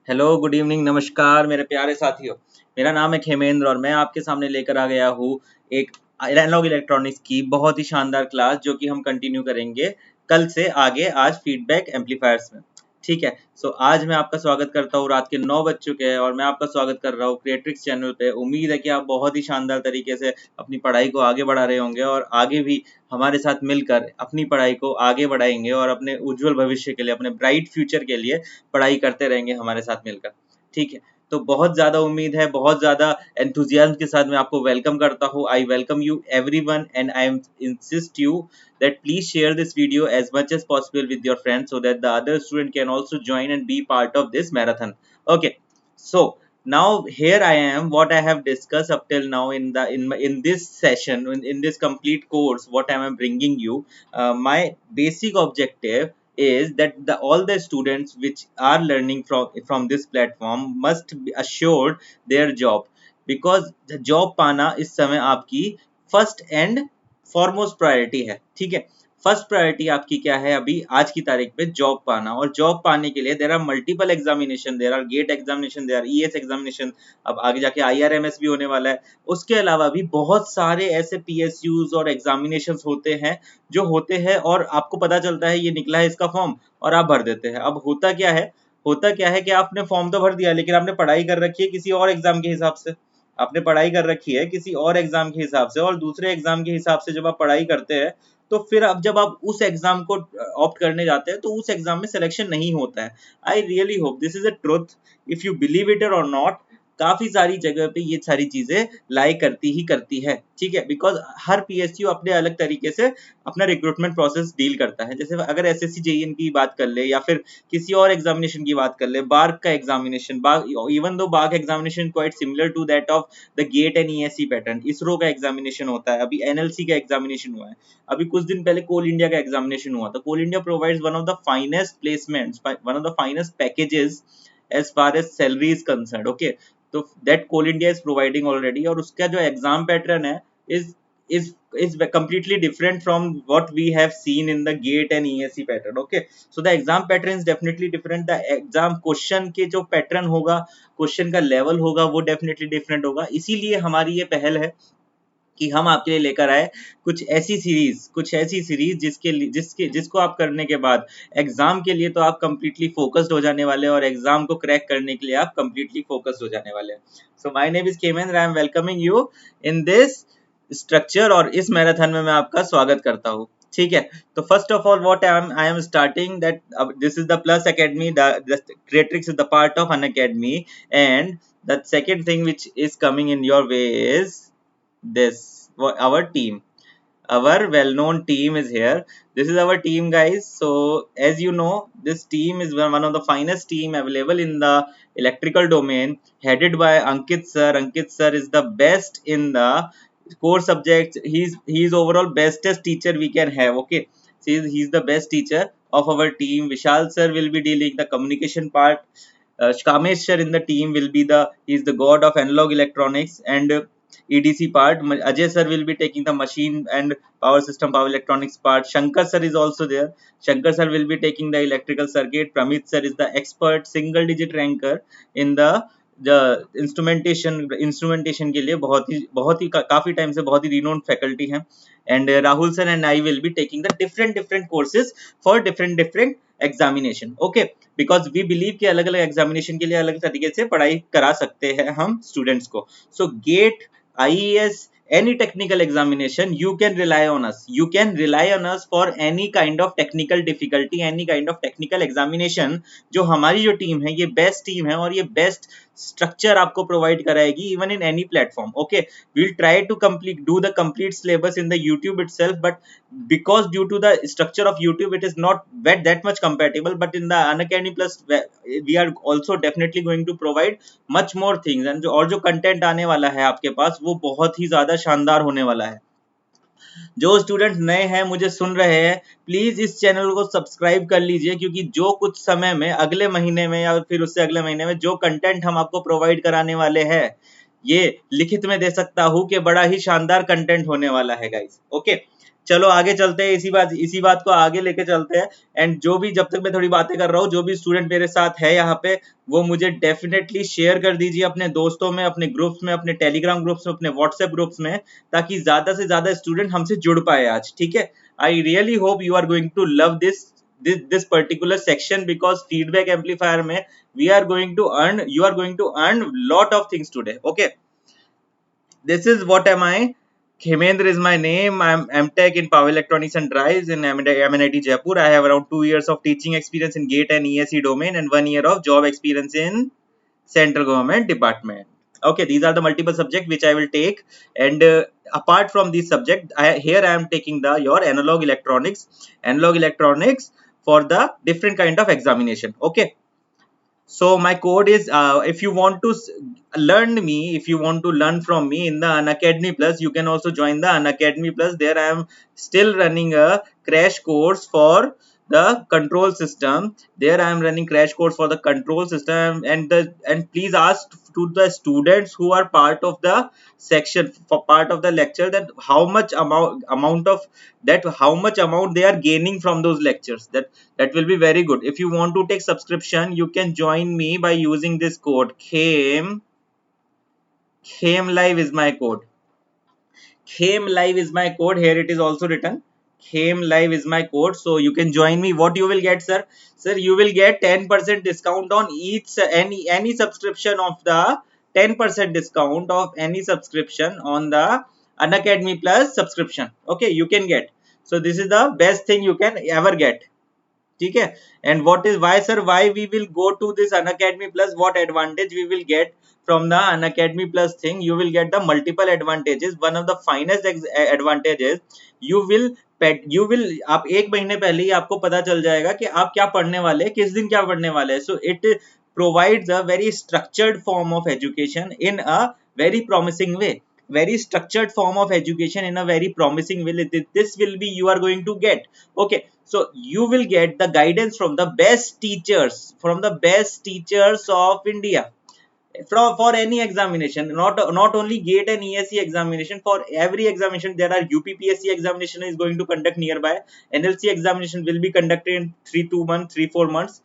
Hello, good evening, नमस्कार मेरे प्यारे साथियों। मेरा नाम है खेमेंद्र और मैं आपके सामने लेकर आ गया हूँ एक एनालॉग इलेक्ट्रॉनिक्स की बहुत ही शानदार क्लास जो कि हम कंटिन्यू करेंगे कल से आगे आज फीडबैक एम्पलीफायर्स में। ठीक है, सो आज मैं आपका स्वागत करता हूँ। रात के 9 बज चुके हैं और मैं आपका स्वागत कर रहा हूँ क्रिएट्रिक्स चैनल पे। उम्मीद है कि आप बहुत ही शानदार तरीके से अपनी पढ़ाई को आगे बढ़ा रहे होंगे और आगे भी हमारे साथ मिलकर अपनी पढ़ाई को आगे बढ़ाएंगे और अपने उज्जवल भविष्य के लिए, अपने ब्राइट फ्यूचर के लिए पढ़ाई करते रहेंगे हमारे साथ मिलकर। ठीक है, तो बहुत ज़्यादा उम्मीद है, बहुत ज़्यादा एंथुसियाज्म के साथ मैं आपको वेलकम करता हूँ। I welcome you everyone and I am insist you that please share this video as much as possible with your friends so that the other student can also join and be part of this marathon. Okay, so now here I am, what I have discussed up till now in this session, in this complete course, what I am bringing you, my basic objective is that all the students which are learning from this platform must be assured their job, because the job पाना इस समय आपकी first and foremost priority है। ठीक है, first priority आपकी क्या है अभी आज की तारीख पे? जॉब पाना। और जॉब पाने के लिए there are multiple examination, there are GATE examination, there are ES examination, अब आगे जाके आईआरएमएस भी होने वाला है। उसके अलावा भी बहुत सारे ऐसे पीएसयूज और एग्जामिनेशन होते हैं जो होते हैं और आपको पता चलता है ये निकला है इसका फॉर्म और आप भर देते हैं। अब होता क्या है कि आपने फॉर्म तो भर दिया लेकिन आपने पढ़ाई कर रखी है किसी और एग्जाम के हिसाब से, आपने पढ़ाई कर रखी है किसी और एग्जाम के हिसाब से, और दूसरे एग्जाम के हिसाब से जब आप पढ़ाई करते हैं तो फिर अब जब आप उस एग्जाम को ऑप्ट करने जाते हैं तो उस एग्जाम में सिलेक्शन नहीं होता है। I really hope this is a truth, if you believe it और नॉट। काफी सारी जगह पे ये सारी चीजें लाई करती ही करती है। ठीक है, बिकॉज हर पीएसयू अपने अलग तरीके से अपना रिक्रूटमेंट प्रोसेस डील करता है। जैसे अगर एसएससी जेईएन की बात कर ले या फिर किसी और एग्जामिनेशन की बात कर ले, बार्क का examination, even though BARC examination quite similar to that of the GATE and ESC pattern. ISRO का एग्जामिनेशन होता है, अभी एनएलसी का एग्जामिनेशन हुआ है, अभी कुछ दिन पहले कोल इंडिया का एग्जामिनेशन हुआ था। Coal India provides one of the finest placements, one of the finest packages as far as salary is concerned. Okay, तो that Coal India is providing already, और उसका जो एग्जाम पैटर्न है is completely different from what we have seen in the GATE and ESC pattern. Okay, so the exam pattern is definitely different. The exam question के जो pattern होगा, question का level होगा, वो डेफिनेटली डिफरेंट होगा। इसीलिए हमारी ये पहल है कि हम आपके लिए लेकर आए कुछ ऐसी सीरीज जिसको आप करने के बाद एग्जाम के लिए तो आप कंप्लीटली फोकस्ड हो जाने वाले हैं और एग्जाम को क्रैक करने के लिए आप कंप्लीटली फोकस्ड हो जाने वाले हैं। So my name is Khemendra, I am welcoming you in this structure और इस मैराथन में मैं आपका स्वागत करता हूँ। ठीक है, तो first of all what I am starting that this is the plus academy, the creatrix is the part of an academy, and the second thing which is coming in your way is this our team, our well-known team is here. This is our team, guys. So as you know, this team is one of the finest team available in the electrical domain, headed by Ankit sir. Ankit sir is the best in the core subjects. He's overall bestest teacher we can have. Okay, so he's the best teacher of our team. Vishal sir will be dealing the communication part. Kamesh sir in the team will be he's the god of analog electronics and EDC part. Ajay sir will be taking the machine and power system, power electronics part. Shankar sir is also there. Shankar sir will be taking the electrical circuit. Pramit sir is the expert single digit ranker in the instrumentation के लिए बहुत ही काफी time से बहुत ही renowned faculty हैं। And Rahul sir and I will be taking the different courses for different examination. Okay, because we believe कि अलग अलग एग्जामिनेशन के लिए अलग तरीके से पढ़ाई करा सकते हैं हम स्टूडेंट्स को। सो gate, IES, any technical examination, you can rely on us. You can rely on us for any kind of technical difficulty, any kind of technical examination. जो हमारी जो टीम है ये बेस्ट टीम है और ये बेस्ट स्ट्रक्चर आपको provide कराएगी even in any platform. Okay, we will try to do the complete syllabus in the YouTube itself, but because due to the structure of YouTube it is not that much compatible, but in the Unacademy Plus we are also definitely going to provide much more things, and जो content आने वाला है आपके पास वो बहुत ही ज्यादा शानदार होने वाला है। जो स्टूडेंट नए हैं मुझे सुन रहे हैं, प्लीज इस चैनल को सब्सक्राइब कर लीजिए, क्योंकि जो कुछ समय में अगले महीने में या फिर उससे अगले महीने में जो कंटेंट हम आपको प्रोवाइड कराने वाले हैं ये लिखित में दे सकता हूं कि बड़ा ही शानदार कंटेंट होने वाला है गाइस। ओके, चलो आगे चलते हैं, इसी बात को आगे लेके चलते हैं। एंड जो भी, जब तक मैं थोड़ी बातें कर रहा हूँ, जो भी स्टूडेंट मेरे साथ है यहाँ पे, वो मुझे डेफिनेटली शेयर कर दीजिए अपने दोस्तों में, अपने ग्रुप्स में, अपने टेलीग्राम ग्रुप्स में, अपने व्हाट्सएप ग्रुप्स में, ताकि ज्यादा से ज्यादा स्टूडेंट हमसे जुड़ पाए आज, ठीक है। I really hope you are going to love this particular section, because feedback amplifier में you are going to earn lot of things today. Okay, this is what am I. Khemendra is my name. I'm Tech in Power Electronics and Drives in MNIT Jaipur. I have around 2 years of teaching experience in GATE and ESE domain, and 1 year of job experience in central government department. Okay, these are the multiple subjects which I will take, and apart from this subject, here I am taking the your analog electronics for the different kind of examination. Okay, so my code is, if you want to learn me, if you want to learn from me in the Unacademy Plus, you can also join the Unacademy Plus. There I am still running a crash course for the control system. There I am running crash course for the control system, and please ask to the students who are part of the section, for part of the lecture, that how much amount of that, how much amount they are gaining from those lectures. That will be very good. If you want to take subscription, you can join me by using this code. Khame Live is my code. Khame Live is my code. Here it is also written. Khame Live is my code. So you can join me. What you will get, sir? Sir, you will get 10% discount on each any subscription of the 10% discount of any subscription on the Unacademy Plus subscription. Okay, you can get. So this is the best thing you can ever get. ठीक है. And what is, why sir, why we will go to this Unacademy Plus, what advantage we will get from the Unacademy Plus thing? You will get the multiple advantages. One of the finest advantages, you will आप एक महीने पहले ही आपको पता चल जाएगा कि आप क्या पढ़ने वाले हैं, किस दिन क्या पढ़ने वाले हैं. So it provides a very structured form of education in a very promising way. Very structured form of education in a very promising way. This will be you are going to get. Okay, so you will get the guidance from the best teachers, of India, for any examination, not only GATE and ESE examination. For every examination, there are UPPSC examination is going to conduct nearby. NLC examination will be conducted in 3-4 months.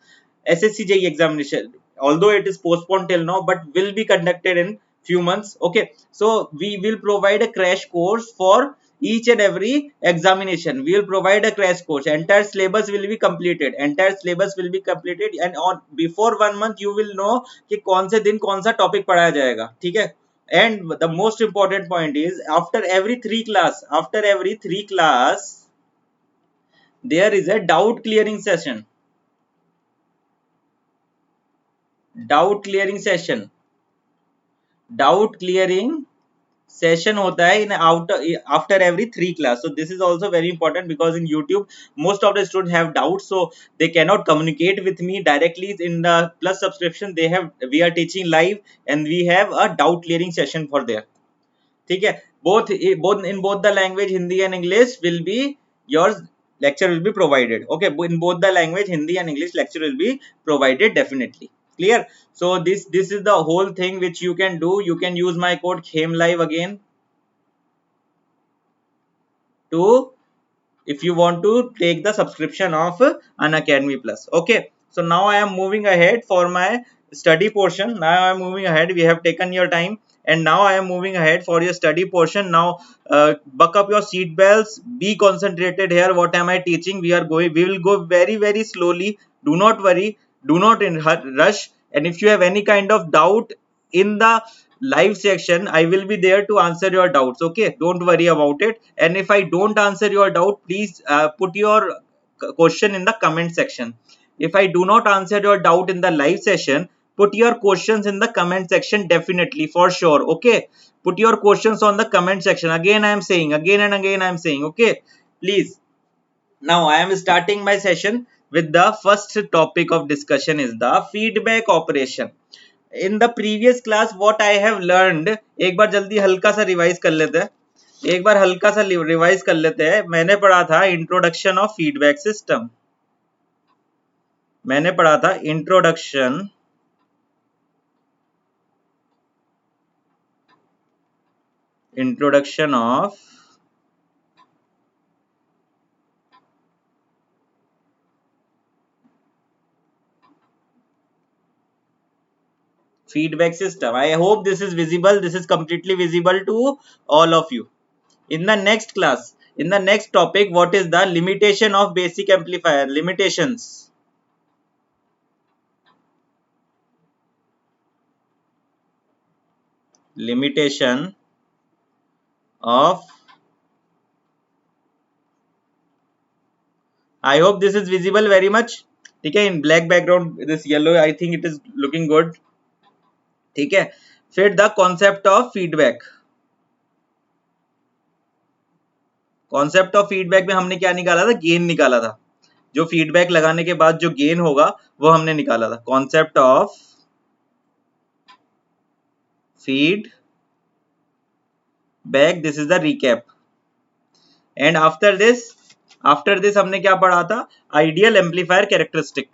SSC JEE examination, although it is postponed till now, but will be conducted in few months. Okay, so we will provide a crash course for each and every examination. We will provide a crash course. Entire syllabus will be completed. And on before 1 month you will know कि कौन से दिन कौन सा topic पढ़ाया जाएगा. ठीक है. And the most important point is, after every three class there is a doubt clearing session. Doubt clearing session hota hai in after every 3 class. So this is also very important, because in YouTube most of the students have doubts, so they cannot communicate with me directly. In the Plus subscription, we are teaching live, and we have a doubt clearing session for there. ठीक है. both in both the language Hindi and English will be, your lecture will be provided. Okay, in both the language Hindi and English, lecture will be provided definitely. Clear? So this is the whole thing which you can do. You can use my code KHEMLIVE again to, if you want to take the subscription of Unacademy Plus. Okay, so now I am moving ahead for my study portion. Now I am moving ahead. We have taken your time, and now I am moving ahead for your study portion. Now buck up your seat belts, be concentrated here. What am I teaching? We will go very slowly. Do not worry, do not rush. And if you have any kind of doubt in the live section, I will be there to answer your doubts. Okay, don't worry about it. And if I don't answer your doubt, please put your question in the comment section. If I do not answer your doubt in the live session, put your questions in the comment section, definitely, for sure. Okay, put your questions on the comment section. Again I am saying, again and again I am saying. Okay, please. Now I am starting my session with the first topic of discussion is the feedback operation. In the previous class what I have learned, एक बार जल्दी हल्का सा revise कर लेते हैं. मैंने पढ़ा था इंट्रोडक्शन ऑफ फीडबैक सिस्टम. मैंने पढ़ा था introduction of feedback system. I hope this is visible. This is completely visible to all of you. In the next class, in the next topic, what is the limitation of basic amplifier? Limitations. Limitation of, I hope this is visible very much. ठीक है, in black background this yellow, I think it is looking good. ठीक है, फिर the concept of feedback. Concept of feedback में हमने क्या निकाला था? गेन निकाला था। जो फीडबैक लगाने के बाद जो गेन होगा वो हमने निकाला था। Concept of feedback, this is the recap. And after this हमने क्या पढ़ा था? Ideal amplifier characteristic.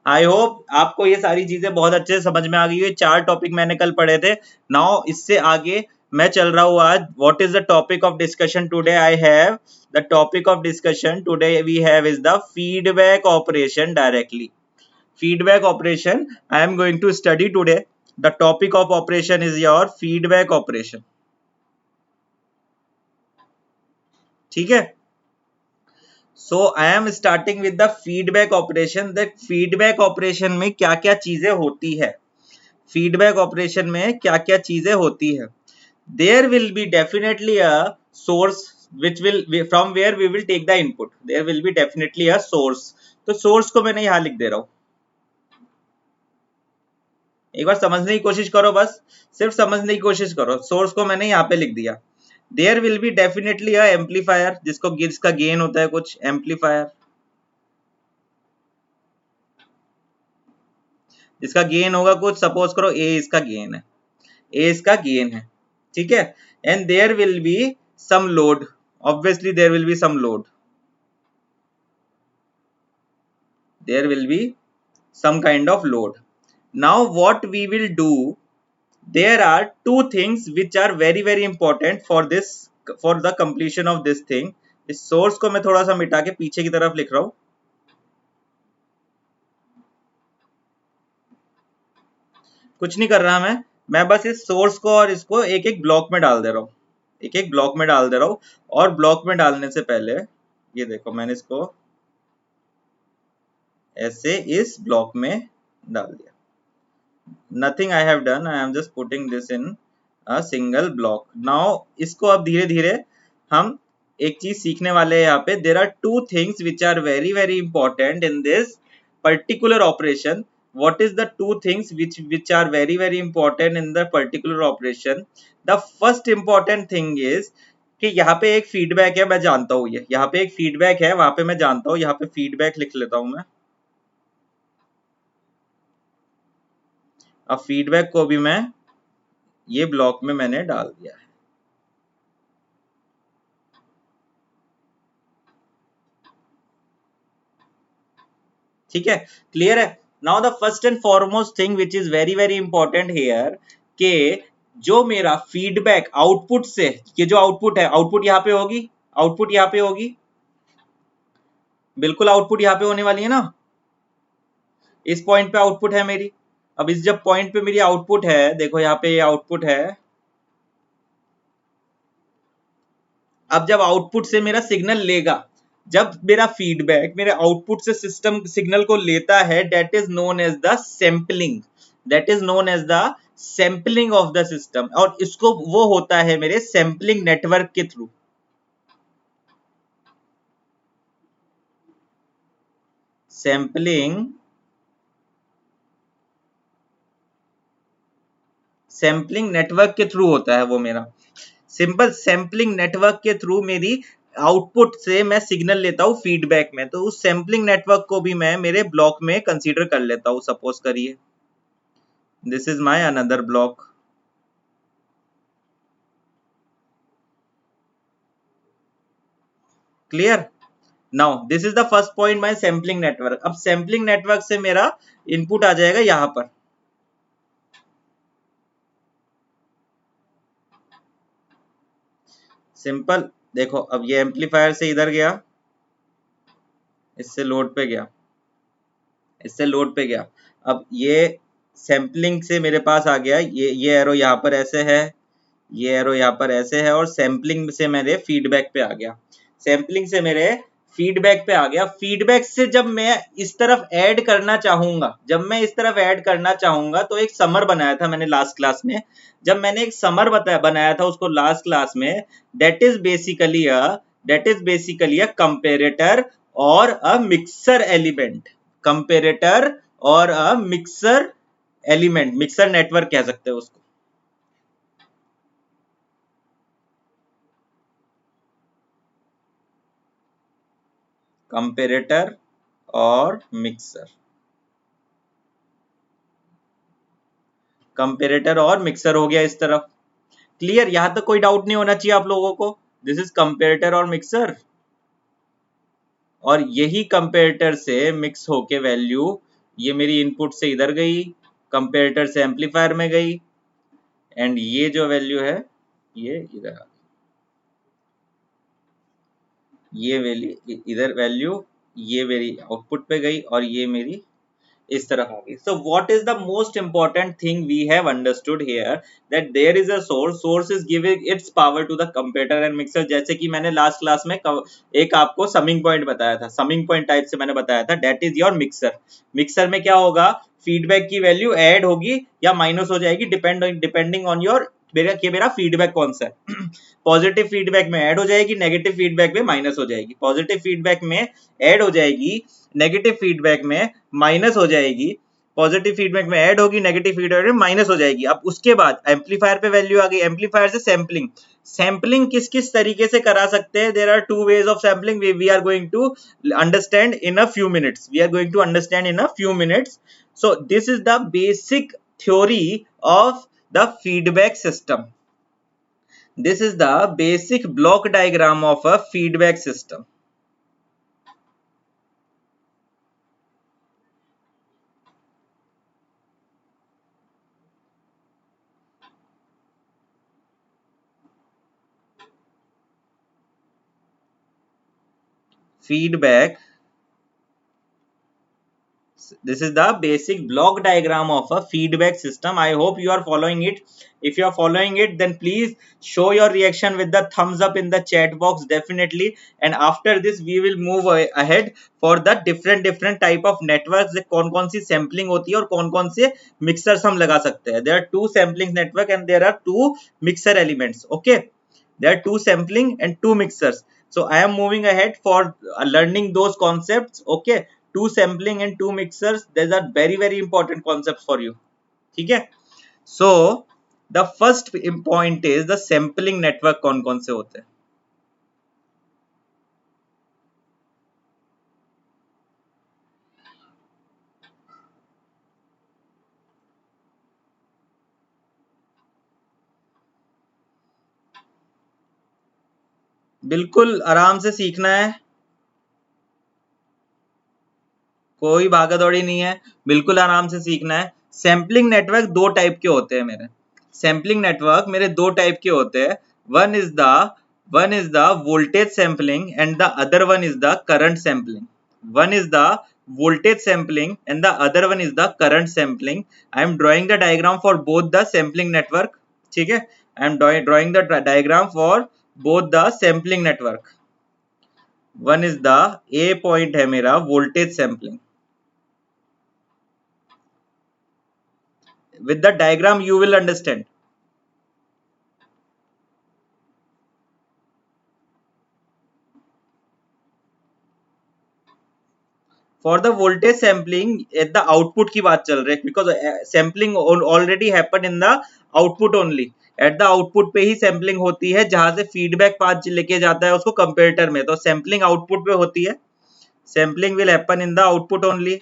I hope आपको ये सारी चीजें बहुत अच्छे से समझ में आ गई है। 4 टॉपिक मैंने कल पढ़े थे। नाउ इससे आगे मैं चल रहा हूँ आज। What is the topic of discussion today? I have the topic of discussion today we have is the feedback operation directly. Feedback operation I am going to study today. The topic of operation is your feedback operation. ठीक है, so I am starting with the feedback operation. That feedback operation में क्या क्या चीजें होती है? feedback operation में क्या क्या चीजें होती है? There will be definitely a source which will, from where we will take the input. There will be definitely a source. तो source को मैंने यहाँ लिख दे रहा हूँ। एक बार समझने की कोशिश करो, बस सिर्फ समझने की कोशिश करो। सोर्स को मैंने यहाँ पे लिख दिया। There will be definitely a amplifier, जिसका गेन होता है कुछ, एम्पलीफायर जिसका गेन होगा कुछ। सपोज करो ए इसका गेन है, ए इसका गेन है, ठीक है। And there will be some load, obviously there will be some load, there will be some kind of load. Now what we will do, there are two things which are very important for this, for the completion of this thing. इस source को मैं थोड़ा सा मिटा के पीछे की तरफ लिख रहा हूं। कुछ नहीं कर रहा मैं बस इस सोर्स को और इसको एक एक ब्लॉक में डाल दे रहा हूं, एक एक ब्लॉक में डाल दे रहा हूं। और ब्लॉक में डालने से पहले ये देखो, मैंने इसको ऐसे इस ब्लॉक में डाल दिया। Nothing I have done, I am just putting this in a single block. Now इसको अब धीरे धीरे हम एक चीज सीखने वाले हैं यहाँ पे। There are two things which are very important in this particular operation. What is the two things which are very important in the particular operation? The first important thing is कि यहाँ पे एक फीडबैक है, मैं जानता हूँ ये यहाँ पे एक फीडबैक है, वहां पे मैं जानता हूँ, यहाँ पे फीडबैक लिख लेता हूँ मैं। अब फीडबैक को भी मैं ये ब्लॉक में मैंने डाल दिया है। ठीक है, क्लियर है। Now the first and foremost thing which is very important here के जो मेरा फीडबैक आउटपुट से, ये जो आउटपुट है, आउटपुट यहाँ पे होगी, आउटपुट यहाँ पे होगी, बिल्कुल आउटपुट यहाँ पे होने वाली है ना। इस पॉइंट पे आउटपुट है मेरी। अब इस जब पॉइंट पे मेरी आउटपुट है, देखो यहाँ पे ये आउटपुट है। अब जब आउटपुट से मेरा सिग्नल लेगा, जब मेरा फीडबैक मेरे आउटपुट से सिस्टम सिग्नल को लेता है, that is known as the sampling, that is known as the sampling of the system. और इसको वो होता है मेरे सैंपलिंग नेटवर्क के थ्रू। सैंपलिंग नेटवर्क के थ्रू होता है वो मेरा। सिंपल सैंपलिंग नेटवर्क के थ्रू मेरी आउटपुट से मैं सिग्नल लेता हूं फीडबैक में, तो उस सैंपलिंग नेटवर्क को भी मैं मेरे ब्लॉक में कंसीडर कर लेता हूं। सपोज करिए this is my another block. Clear? Now this is the first point my sampling network. अब सैम्पलिंग नेटवर्क से मेरा इनपुट आ जाएगा यहां पर, सिंपल। देखो अब ये एम्पलीफायर से इधर गया, इससे लोड पे गया, इससे लोड पे गया। अब ये सैम्पलिंग से मेरे पास आ गया, ये एरो यहाँ पर ऐसे है, ये एरो यहाँ पर ऐसे है, और सैम्पलिंग से मेरे फीडबैक पे आ गया, सैम्पलिंग से मेरे फीडबैक पे आ गया। फीडबैक से जब मैं इस तरफ ऐड करना चाहूंगा, जब मैं इस तरफ ऐड करना चाहूंगा, तो एक समर बनाया था मैंने लास्ट क्लास में, जब मैंने एक समर बनाया था उसको लास्ट क्लास में, that is basically a comparator और अ मिक्सर एलिमेंट, कंपेरेटर और अ मिक्सर एलिमेंट, मिक्सर नेटवर्क कह सकते हैं उसको। कंपेरेटर और मिक्सर, कंपेरेटर और मिक्सर हो गया इस तरफ। क्लियर? यहां तक कोई डाउट नहीं होना चाहिए आप लोगों को। दिस इज कंपेरेटर और मिक्सर, और यही कंपेरेटर से मिक्स होके वैल्यू ये मेरी इनपुट से इधर गई, कंपेरेटर से एम्पलीफायर में गई, एंड ये जो वैल्यू है ये इधर आ गई, ये वैल्यू इधर वैल्यू ये मेरी आउटपुट पे गई, और ये मेरी इस तरफ आ गई। So what is the most important thing we have understood here, that there is a source is giving its power to the comparator and mixer। जैसे कि मैंने लास्ट क्लास में एक आपको समिंग पॉइंट बताया था, समिंग पॉइंट टाइप से मैंने बताया था, that is your mixer. Mixer में क्या होगा, फीडबैक की वैल्यू ऐड होगी या माइनस हो जाएगी, डिपेंडिंग ऑन योर मेरा फीडबैक कौन सा है। पॉजिटिव फीडबैक में ऐड हो जाएगी, नेगेटिव फीडबैक में माइनस हो जाएगी, पॉजिटिव फीडबैक में ऐड हो जाएगी, नेगेटिव फीडबैक में माइनस हो जाएगी, पॉजिटिव फीडबैक में ऐड होगी, नेगेटिव फीडबैक में माइनस हो जाएगी। अब उसके बाद एम्पलीफायर पे वैल्यू आ गई, एम्पलीफायर से सैम्पलिंग, सैम्पलिंग किस किस तरीके से करा सकते हैं, there are two ways of sampling, we are going to understand in a few minutes, we are going to understand in a few minutes. So this is the basic theory of the feedback system, this is the basic block diagram of a feedback system। feedback, this is the basic block diagram of a feedback system। I hope you are following it। If you are following it, then please show your reaction with the thumbs up in the chat box definitely। And after this we will move ahead for the different type of networks, कौन कौन सी sampling होती है और कौन कौन से mixers हम लगा सकते हैं। There are two sampling network and there are two mixer elements। Okay, there are two sampling and two mixers। So I am moving ahead for learning those concepts। Okay, two sampling and two mixers, these are very important concepts for you। ठीक है? So the first point is the sampling network कौन कौन से होते हैं। बिल्कुल आराम से सीखना है, कोई भागा दौड़ी नहीं है, बिल्कुल आराम से सीखना है। सैम्पलिंग नेटवर्क दो टाइप के होते हैं मेरे, सैम्पलिंग नेटवर्क मेरे दो टाइप के होते हैं। One is the voltage sampling and the other one is the current sampling. One is the voltage sampling and the other one is the current sampling। I am drawing the diagram for both the sampling network। ठीक है, I am drawing the diagram for both the sampling network। One is the A point है मेरा voltage sampling। with the diagram you will understand। for the voltage sampling at the output की बात चल रही है, because sampling already happened in the output only। at the output पे ही sampling होती है, जहां से feedback पाथ लेके जाता है उसको कंपेरेटर में, तो sampling output पे होती है। sampling will happen in the output only।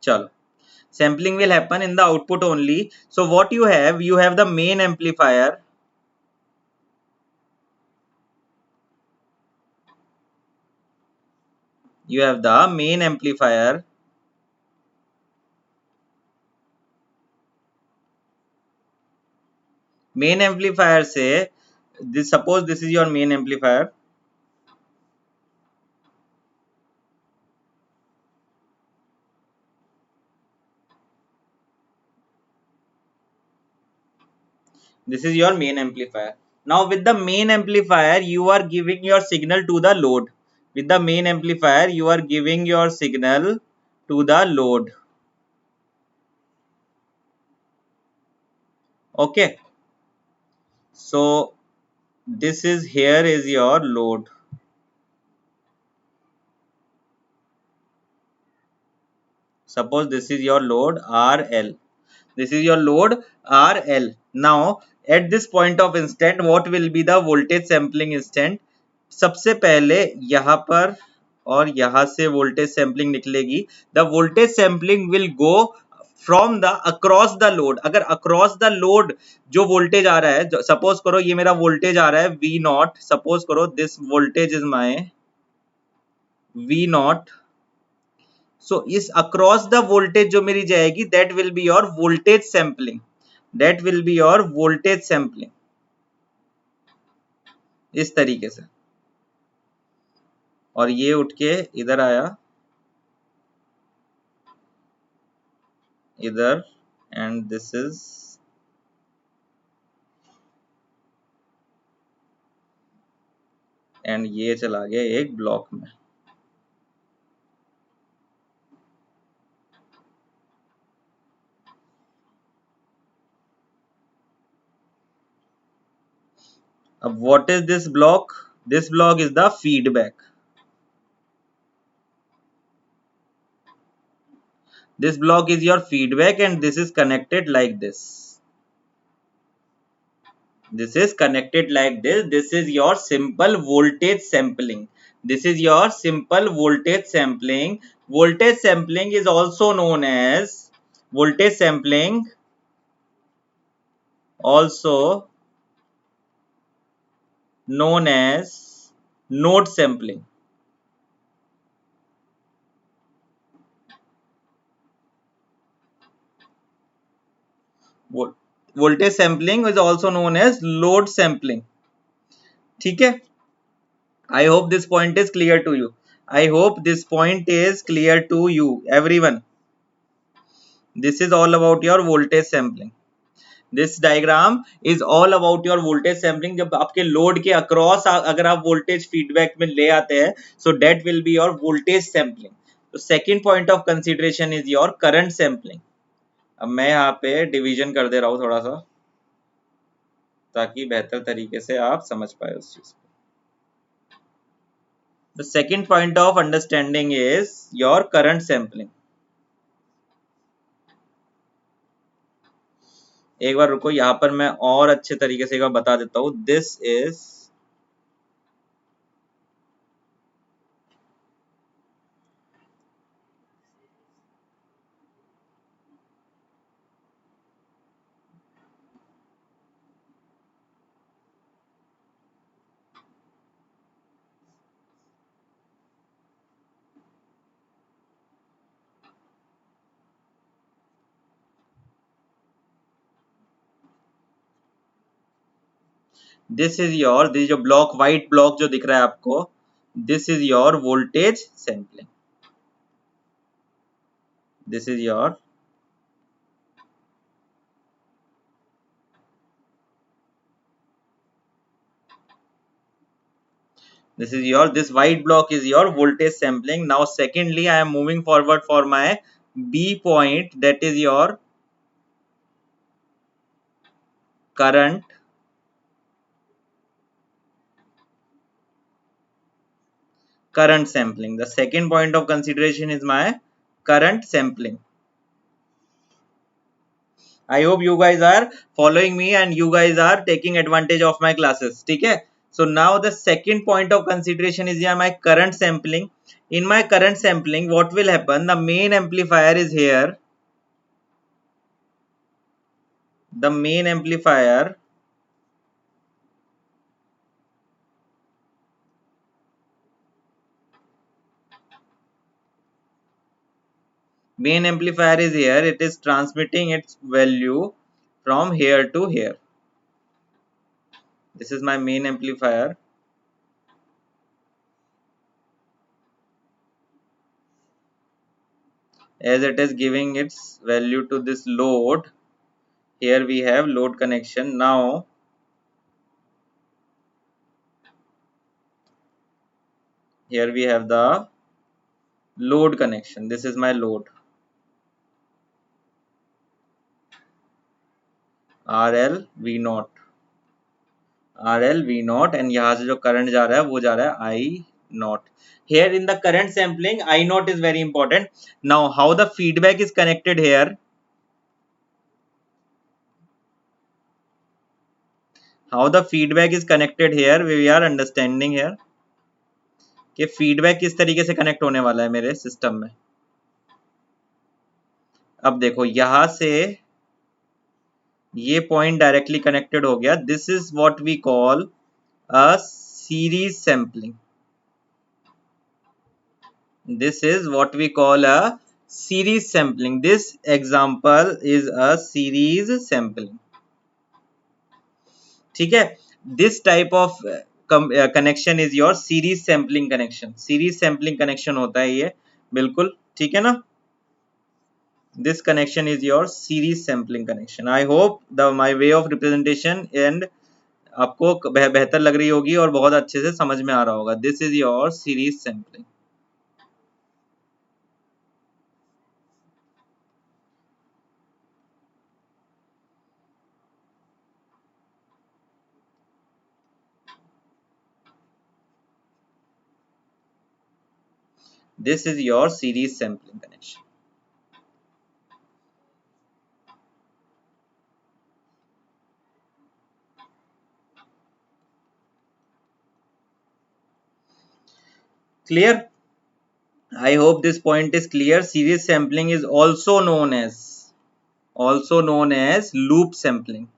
चलो, sampling will happen in the output only। so what you have the main amplifier, You have the main amplifier. Main amplifier say this. Suppose this is your main amplifier. This is your main amplifier. Now with the main amplifier, you are giving your signal to the load. With the main amplifier, you are giving your signal to the load. Okay. So this is here is your load. Suppose this is your load RL. This is your load RL. Now at this point of instant, what will be the voltage sampling instant? सबसे पहले यहाँ पर और यहाँ से voltage sampling निकलेगी. The voltage sampling will go from the across the load. अगर across the load जो वोल्टेज आ रहा है, सपोज करो ये मेरा वोल्टेज आ रहा है V नॉट. सपोज करो this voltage is my V naught. So इस अक्रॉस द वोल्टेज जो मेरी जाएगी, that will be your voltage sampling. That will be your voltage sampling. इस तरीके से. और ये उठ के इधर आया, इधर, एंड दिस इज, एंड ये चला गया एक ब्लॉक में. अब what is this block? This block is the feedback. This block is your feedback and this is connected like this. This is connected like this. This is your simple voltage sampling. This is your simple voltage sampling. Voltage sampling is also known as voltage sampling, also known as node sampling. Voltage sampling is also known as load sampling. ठीक है? I hope this point is clear to you. I hope this point is clear to you, everyone. This is all about your voltage sampling. This diagram is all about your voltage sampling. जब आपके load के across अगर आप voltage feedback में ले आते हैं, so that will be your voltage sampling. तो second point of consideration is your current sampling. अब मैं यहाँ पे डिवीजन कर दे रहा हूँ थोड़ा सा, ताकि बेहतर तरीके से आप समझ पाए उस चीज को. The second point of understanding is your current sampling. एक बार रुको, यहाँ पर मैं और अच्छे तरीके से एक बार बता देता हूँ. This is this is your, this जो ब्लॉक, व्हाइट ब्लॉक जो दिख रहा है आपको, this is your voltage sampling. This is your this white block is your voltage sampling. Now secondly, I am moving forward for my B point, that is your current sampling. The second point of consideration is my current sampling. I hope you guys are following me and you guys are taking advantage of my classes. ठीक है? So now the second point of consideration is here my current sampling. In my current sampling, what will happen? The main amplifier is here. The main amplifier Main amplifier is here, it is transmitting its value from here to here. This is my main amplifier. As it is giving its value to this load, here we have load connection. Now here we have the load connection. This is my load, RL V not, RL V not, and यहाँ से जो current जा रहा है वो जा रहा है I not. Here in the current sampling, I naught is very important. Now how the feedback is connected here? How the feedback is connected here? We are understanding here कि feedback किस तरीके से connect होने वाला है मेरे system में. अब देखो यहाँ से ये point directly connected हो गया. This is what we call a series sampling. This is what we call a series sampling. This example is a series sampling. ठीक है. This type of connection is your series sampling connection. Series sampling connection होता है ये, बिल्कुल ठीक है ना. This connection is your series sampling connection. I hope my way of representation and आपको बेहतर लग रही होगी और बहुत अच्छे से समझ में आ रहा होगा. This is your series sampling. This is your series sampling connection. Clear? I hope this point is clear. Series sampling is also known as loop sampling.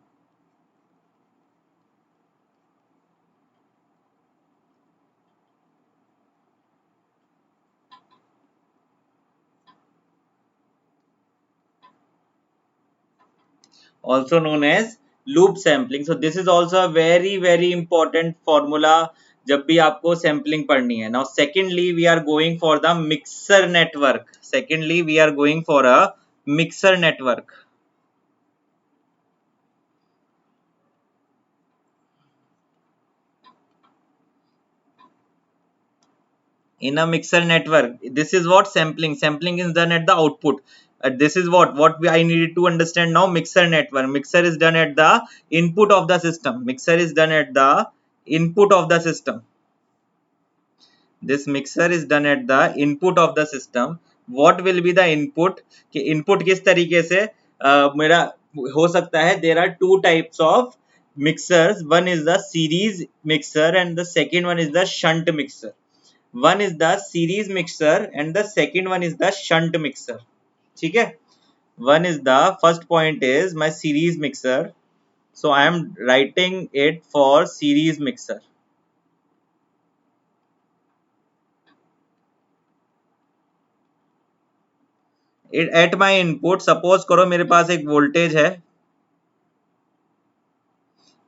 Also known as loop sampling. So this is also a very important formula जब भी आपको sampling पढ़नी है. Now secondly we are going for the mixer network. Secondly we are going for a mixer network. In a mixer network, this is what sampling is done at the output. This is what I needed to understand now. Mixer network, mixer is done at the input of the system. Mixer is done at the input of the system. This mixer is done at the input of the system. What will be the input? कि input किस तरीके से मेरा हो सकता है. There are two types of mixers. One is the series mixer and the second one is the shunt mixer. One is the series mixer and the second one is the shunt mixer. ठीक है. One is the first point is my series mixer. So I am writing it for series mixer. At my input, suppose करो मेरे पास एक voltage है.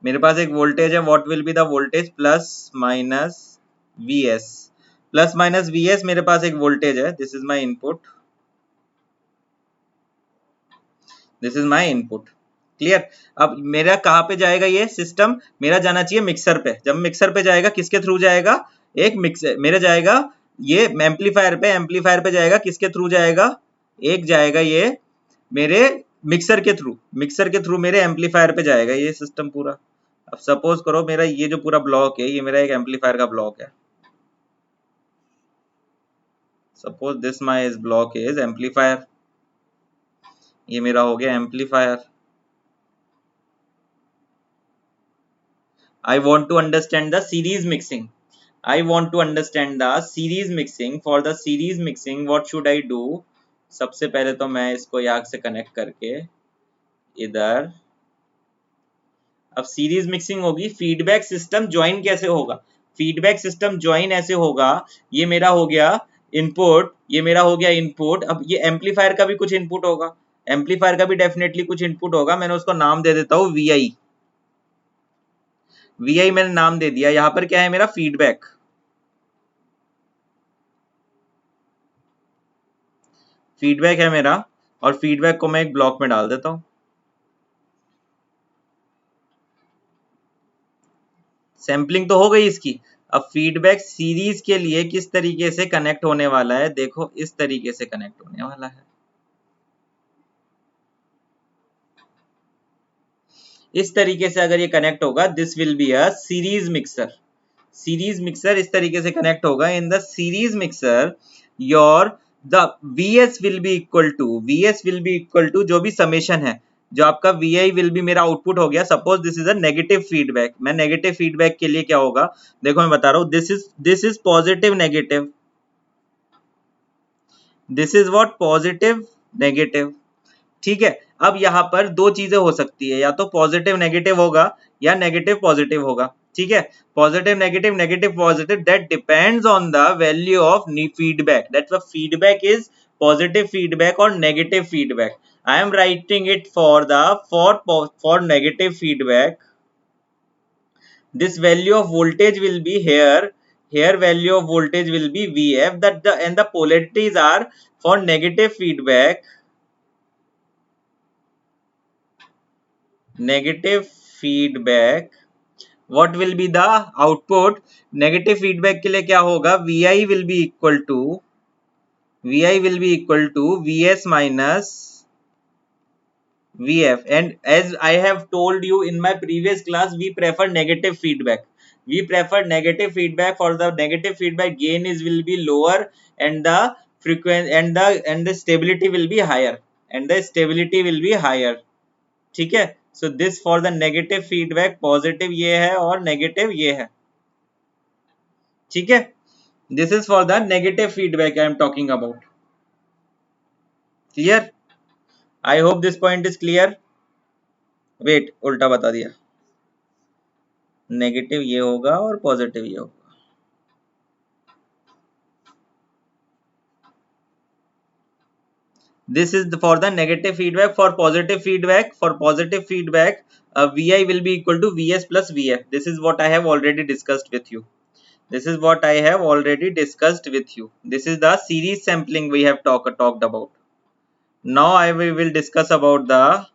मेरे पास एक voltage है. What will be the voltage? Plus minus Vs. Plus minus Vs मेरे पास एक voltage है. This is my input. This is my input. Clear. अब मेरा कहाँ पे जाएगा ये सिस्टम? मेरा जाना चाहिए मिक्सर पे. जब मिक्सर पे जाएगा किसके थ्रू जाएगा? एक मिक्सर मेरा जाएगा ये एम्पलीफायर पे. एम्पलीफायर पे जाएगा किसके थ्रू जाएगा? एक जाएगा ये मेरे मिक्सर के थ्रू. मिक्सर के थ्रू मेरे एम्पलीफायर पे जाएगा ये सिस्टम पूरा. अब सपोज करो मेरा ये जो पूरा ब्लॉक है ये मेरा एक एम्पलीफायर का ब्लॉक है. Suppose this my block is amplifier. ये मेरा हो गया amplifier. I want to understand the series mixing. I want to understand the series mixing. For the series mixing, what should I do? सबसे पहले तो मैं इसको यहाँ से कनेक्ट करके इधर. अब सीरीज मिक्सिंग होगी. फीडबैक सिस्टम ज्वाइन कैसे होगा? फीडबैक सिस्टम ज्वाइन ऐसे होगा. ये मेरा हो गया इनपुट, ये मेरा हो गया इनपुट। अब ये एम्पलीफायर का भी कुछ इनपुट होगा, एम्पलीफायर का भी डेफिनेटली कुछ इनपुट होगा। मैंने उसको नाम दे देता हूँ वी आई। वी आई मैंने नाम दे दिया। यहाँ पर क्या है मेरा फीडबैक, फीडबैक है मेरा, और फीडबैक को मैं एक ब्लॉक में डाल देता हूँ। सैम्पलिंग तो हो गई इसकी। अब फीडबैक सीरीज के लिए किस तरीके से कनेक्ट होने वाला है, देखो इस तरीके से कनेक्ट होने वाला है। इस तरीके से अगर ये कनेक्ट होगा, this will be a series mixer. Series mixer इस तरीके से कनेक्ट होगा। In the series mixer your the Vs will be equal to, Vs will be equal to जो भी समेशन है, जो आपका Vi विल बी मेरा आउटपुट हो गया। Suppose this is a negative feedback. मैं नेगेटिव फीडबैक के लिए क्या होगा, देखो मैं बता रहा हूं, this is positive negative, this is what positive negative. ठीक है। अब यहाँ पर दो चीजें हो सकती है, या तो पॉजिटिव नेगेटिव होगा या नेगेटिव पॉजिटिव होगा। ठीक है। Positive negative, negative positive, that depends on the value of feedback. That the feedback is positive feedback और negative feedback. I am writing it for negative feedback, this value of voltage will be here value of voltage will be Vf, that the and the polarities are for negative feedback, negative feedback, what will be the output? Negative feedback के लिए क्या होगा, Vi will be equal to Vs minus Vf. And as I have told you in my previous class, we prefer negative feedback. We prefer negative feedback. For the negative feedback, gain is will be lower, and the frequency and the stability will be higher, ठीक है। So this for the negative feedback, positive ये है और negative ये है। ठीक है। This is for the negative feedback I am talking about. Clear? I hope this point is clear. Wait, उल्टा बता दिया, नेगेटिव ये होगा और पॉजिटिव ये होगा। This is for the negative feedback. For positive feedback, Vi will be equal to Vs plus Vf. This is what I have already discussed with you. This is the series sampling we have talked about. Now we will discuss about the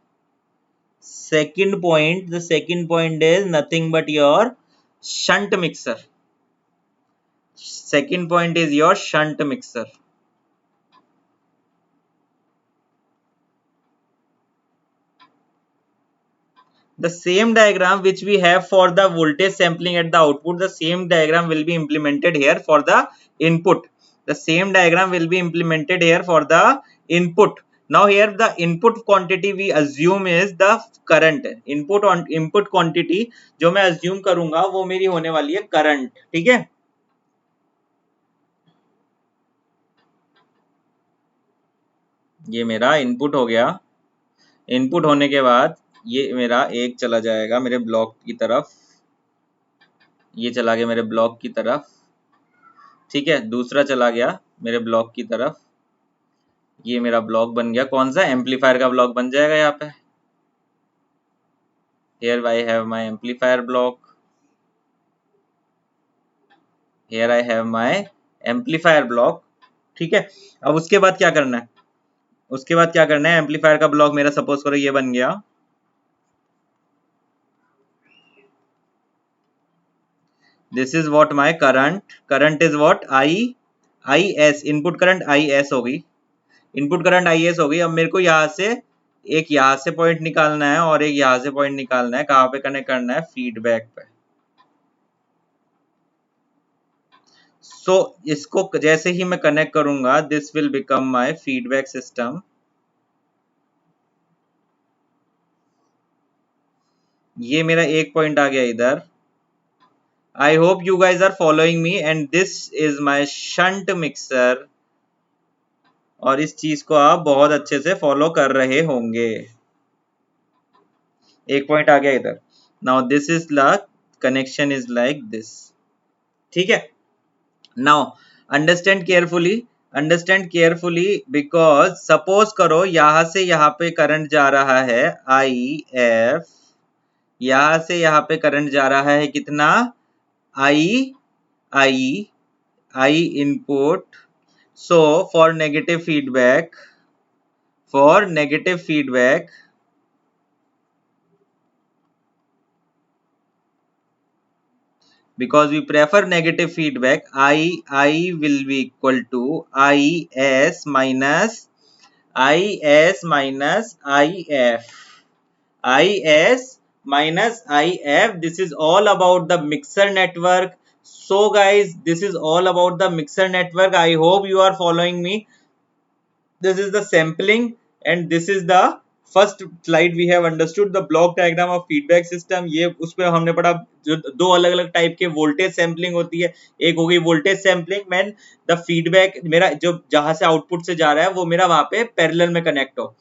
second point. The second point is nothing but your shunt mixer. Second point is your shunt mixer. The same diagram which we have for the voltage sampling at the output, the same diagram will be implemented here for the input. The same diagram will be implemented here for the input. Now here the input quantity we assume is the current. Input quantity जो मैं assume करूंगा वो मेरी होने वाली है current. ठीक है। ये मेरा इनपुट हो गया। इनपुट होने के बाद ये मेरा एक चला जाएगा मेरे ब्लॉक की तरफ, ये चला गया मेरे ब्लॉक की तरफ। ठीक है। दूसरा चला गया मेरे ब्लॉक की तरफ, ये मेरा ब्लॉक बन गया। कौन सा? एम्पलीफायर का ब्लॉक बन जाएगा यहाँ पे। Here I have my amplifier block. Here I have my amplifier block. ठीक है। अब उसके बाद क्या करना है, उसके बाद क्या करना है, एम्पलीफायर का ब्लॉक मेरा सपोज करो ये बन गया। This is what my current is what IS, input current IS होगी, इनपुट करंट IS होगी। अब मेरे को यहाँ से एक यहाँ से पॉइंट निकालना है और एक यहाँ से पॉइंट निकालना है। कहाँ पे कनेक्ट करना है? फीडबैक पे। सो इसको जैसे ही मैं कनेक्ट करूंगा, this will become my feedback system. ये मेरा एक पॉइंट आ गया इधर। I hope you guys are following me, and this is my shunt mixer, और इस चीज को आप बहुत अच्छे से फॉलो कर रहे होंगे। एक पॉइंट आ गया इधर। Now this is the connection is like this. ठीक है। Now understand carefully, understand carefully, because suppose करो यहां से यहाँ पे करंट जा रहा है IF, यहां से यहाँ पे करंट जा रहा है कितना, I I I input. So for negative feedback, for negative feedback, because we prefer negative feedback, I will be equal to IS minus IF. IS minus IF. This is all about the mixer network. So guys, this is all about the mixer network. I hope you are following me. This is the sampling and this is the first slide. We have understood the block diagram of feedback system. ये उसमें हमने पढ़ा जो दो अलग अलग type के voltage sampling होती है। एक हो गई voltage sampling man the feedback मेरा जो जहां से आउटपुट से जा रहा है वो मेरा वहां पे पैरेलल में कनेक्ट हो।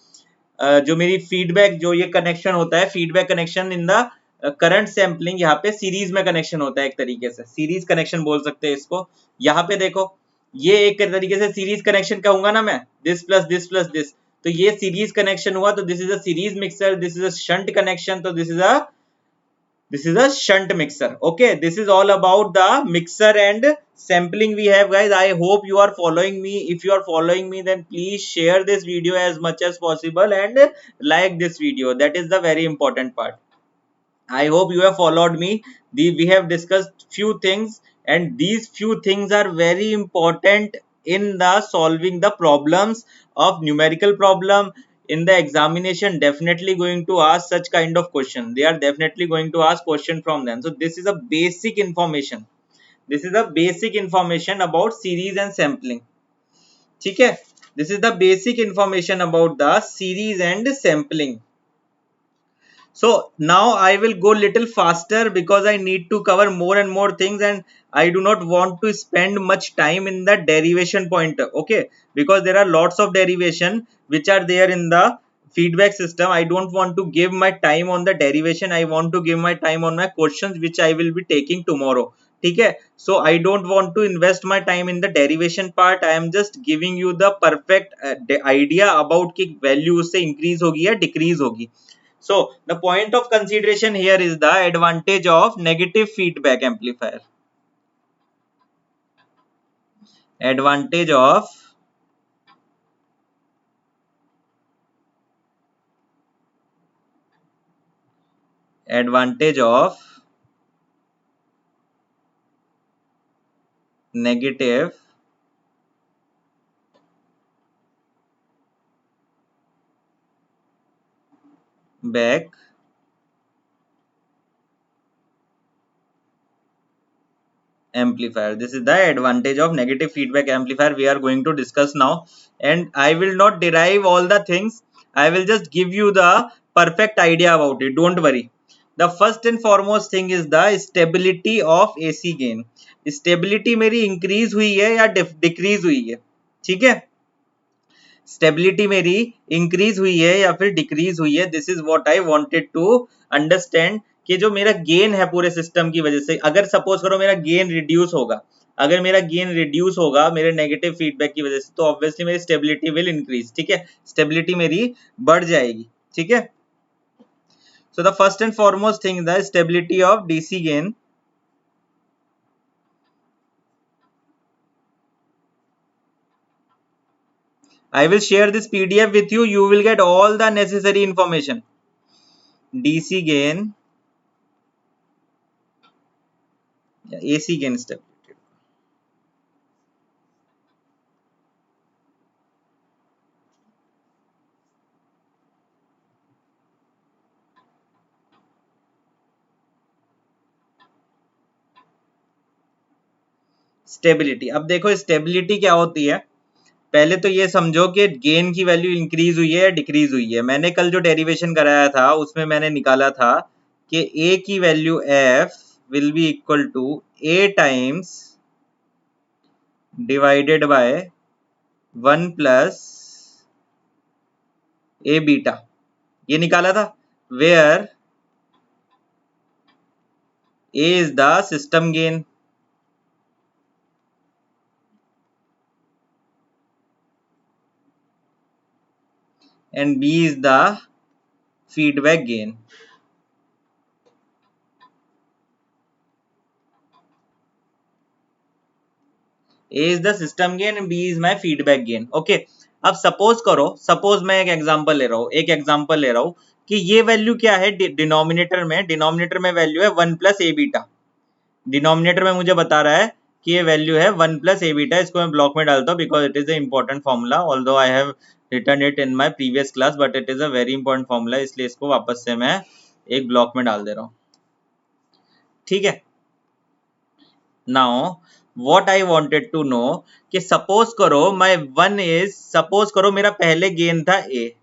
जो मेरी फीडबैक जो ये कनेक्शन होता है feedback connection in the current sampling, यहाँ पे सीरीज में कनेक्शन होता है, एक तरीके से सीरीज कनेक्शन बोल सकते हैं इसको। यहाँ पे देखो ये एक तरीके से सीरीज कनेक्शन कहूंगा ना मैं, this plus this plus this, तो ये सीरीज कनेक्शन हुआ, तो this is a series mixer, this is a shunt connection, तो this is a shunt mixer. Okay, this is all about the mixer and sampling we have guys. I hope you are following me. If you are following me, then please share this video as much as possible and like this video. That is the very important part. I hope you have followed me. We have discussed few things and these few things are very important in the solving the problems of numerical problem. In the examination definitely going to ask such kind of question. They are definitely going to ask question from them. So this is a basic information. This is a basic information about series and sampling. ठीक है? This is the basic information about the series and sampling. So now I will go little faster because I need to cover more and more things and I do not want to spend much time in the derivation pointer. Okay, because there are lots of derivation which are there in the feedback system. I don't want to give my time on the derivation. I want to give my time on my questions which I will be taking tomorrow. ठीक है, so I don't want to invest my time in the derivation part. I am just giving you the perfect idea about कि value उससे increase होगी या decrease होगी. So the point of consideration here is the advantage of negative feedback amplifier. Advantage of negative back amplifier. This is the advantage of negative feedback amplifier we are going to discuss now, and I will not derive all the things. I will just give you the perfect idea about it. Don't worry. The first and foremost thing is the stability of AC gain. Stability मेरी increase हुई है या decrease हुई है? ठीक है, stability मेरी increase हुई है या फिर डिक्रीज हुई है, this is what I wanted to understand कि जो मेरा गेन है पूरे सिस्टम की वजह से, अगर सपोज करो मेरा गेन रिड्यूस होगा, अगर मेरा गेन रिड्यूस होगा मेरे नेगेटिव फीडबैक की वजह से, तो ऑब्वियसली मेरी स्टेबिलिटी विल इंक्रीज. ठीक है, स्टेबिलिटी मेरी बढ़ जाएगी. ठीक है, so the first and foremost thing the stability of DC gain. I will share this PDF with you. You will get all the necessary information. DC gain, AC gain stability. Stability, अब देखो stability क्या होती है. पहले तो ये समझो कि गेन की वैल्यू इंक्रीज हुई है या डिक्रीज हुई है. मैंने कल जो डेरिवेशन कराया था उसमें मैंने निकाला था कि ए की value F will be equal to A times divided by 1 plus A beta, ये निकाला था, where A is the system gain. and B is the feedback gain. A is the system gain and B is my feedback gain. Okay, अब suppose करो, suppose मैं एक example ले रहा हूँ कि ये वैल्यू क्या है डिनोमिनेटर में वैल्यू है 1 प्लस ए बीटा। डिनोमिनेटर में मुझे बता रहा है कि ये वैल्यू है 1 प्लस ए बीटा। इसको मैं ब्लॉक में डालता हूँ because it is a important formula, although I have written it in my previous class, but it is a very important formula, इसलिए इसको वापस से मैं एक ब्लॉक में डाल दे रहा हूँ। ठीक है, now what I wanted to know कि सपोज करो सपोज करो मेरा पहले गेन था ए,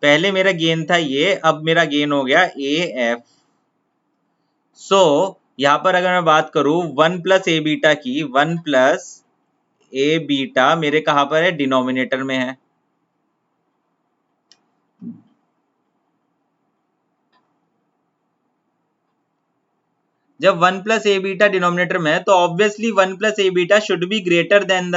पहले मेरा गेन था ये, अब मेरा गेन हो गया ए एफ। सो यहां पर अगर मैं बात करूं 1 प्लस ए बीटा की, 1 प्लस ए बीटा मेरे कहां पर है, डिनोमिनेटर में है। जब 1 प्लस ए बीटा डिनोमिनेटर में है तो obviously 1 plus A beta should be greater than the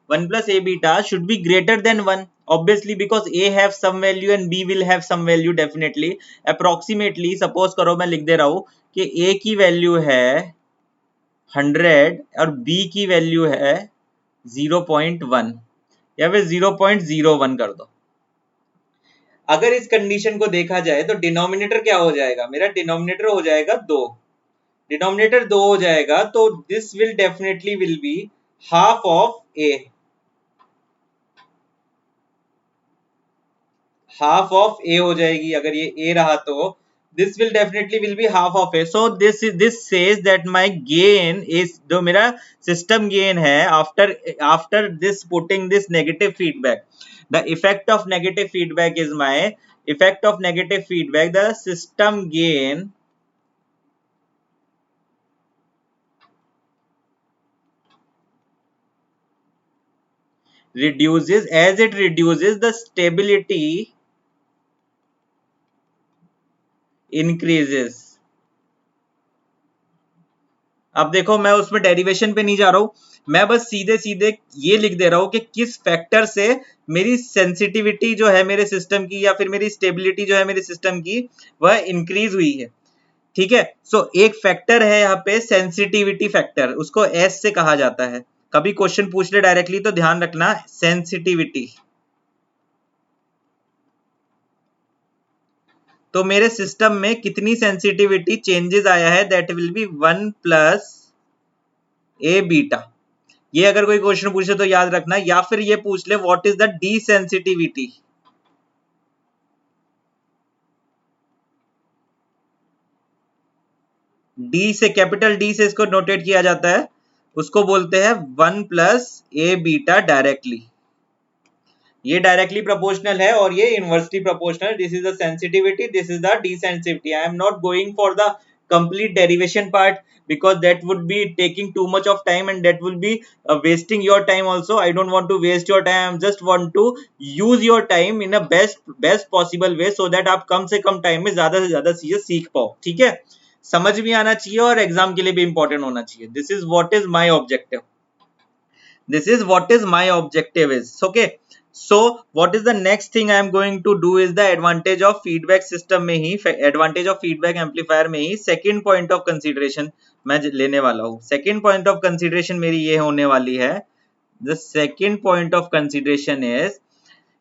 1 plus a beta should be greater than 1 obviously because a have some value and b will have some value definitely approximately। suppose करो मैं लिख दे रहा हूं कि a की value है 100 और b की वैल्यू है 0.1 या फिर 0.01 कर दो। अगर इस कंडीशन को देखा जाए तो डिनोमिनेटर क्या हो जाएगा, मेरा डिनोमिनेटर हो जाएगा 2, डिनोमिनेटर 2 हो जाएगा तो this will definitely will be half of a, half of A हो जाएगी। अगर ये ए रहा तो this will definitely will be half of A. So this says that my gain is, जो मेरा सिस्टम गेन है after this putting this negative feedback, the effect of negative feedback is my effect of negative feedback, the system gain reduces as it reduces the stability increases। अब देखो मैं उसमें derivation पे नहीं जा रहा हूं, मैं बस सीधे सीधे ये लिख दे रहा हूं कि किस फैक्टर से मेरी सेंसिटिविटी जो है मेरे सिस्टम की या फिर मेरी स्टेबिलिटी जो है मेरे सिस्टम की वह इंक्रीज हुई है। ठीक है, सो एक फैक्टर है यहाँ पे सेंसिटिविटी फैक्टर, उसको एस से कहा जाता है। कभी क्वेश्चन पूछ ले डायरेक्टली तो ध्यान रखना सेंसिटिविटी। तो मेरे सिस्टम में कितनी सेंसिटिविटी चेंजेस आया है, that will B 1 plus A beta. ये अगर कोई क्वेश्चन पूछे तो याद रखना, या फिर ये पूछ ले व्हाट इज द डीसेंसिटिविटी। डी से, कैपिटल डी से इसको नोटेट किया जाता है, उसको बोलते हैं 1 प्लस ए बीटा डायरेक्टली। ये डायरेक्टली प्रोपोर्शनल है और ये inversely proportional. This is the sensitivity, this is the desensitivity. I am not going for the complete derivation part because that would be taking too much of time and that will be wasting your time also। I don't want to waste your time, I just want to use your time in a best possible way so that आप कम से कम time में ज्यादा से ज्यादा चीजें सीख पाओ। ठीक है, समझ भी आना चाहिए और एग्जाम के लिए भी इंपॉर्टेंट होना चाहिए। This is what is my objective, this is what is my objective is। okay, so what is the next thing I am going to do is the advantage of feedback system में ही, advantage of feedback amplifier में ही second point of consideration मैं लेने वाला हूँ। second point of consideration मेरी ये होने वाली है, the second point of consideration is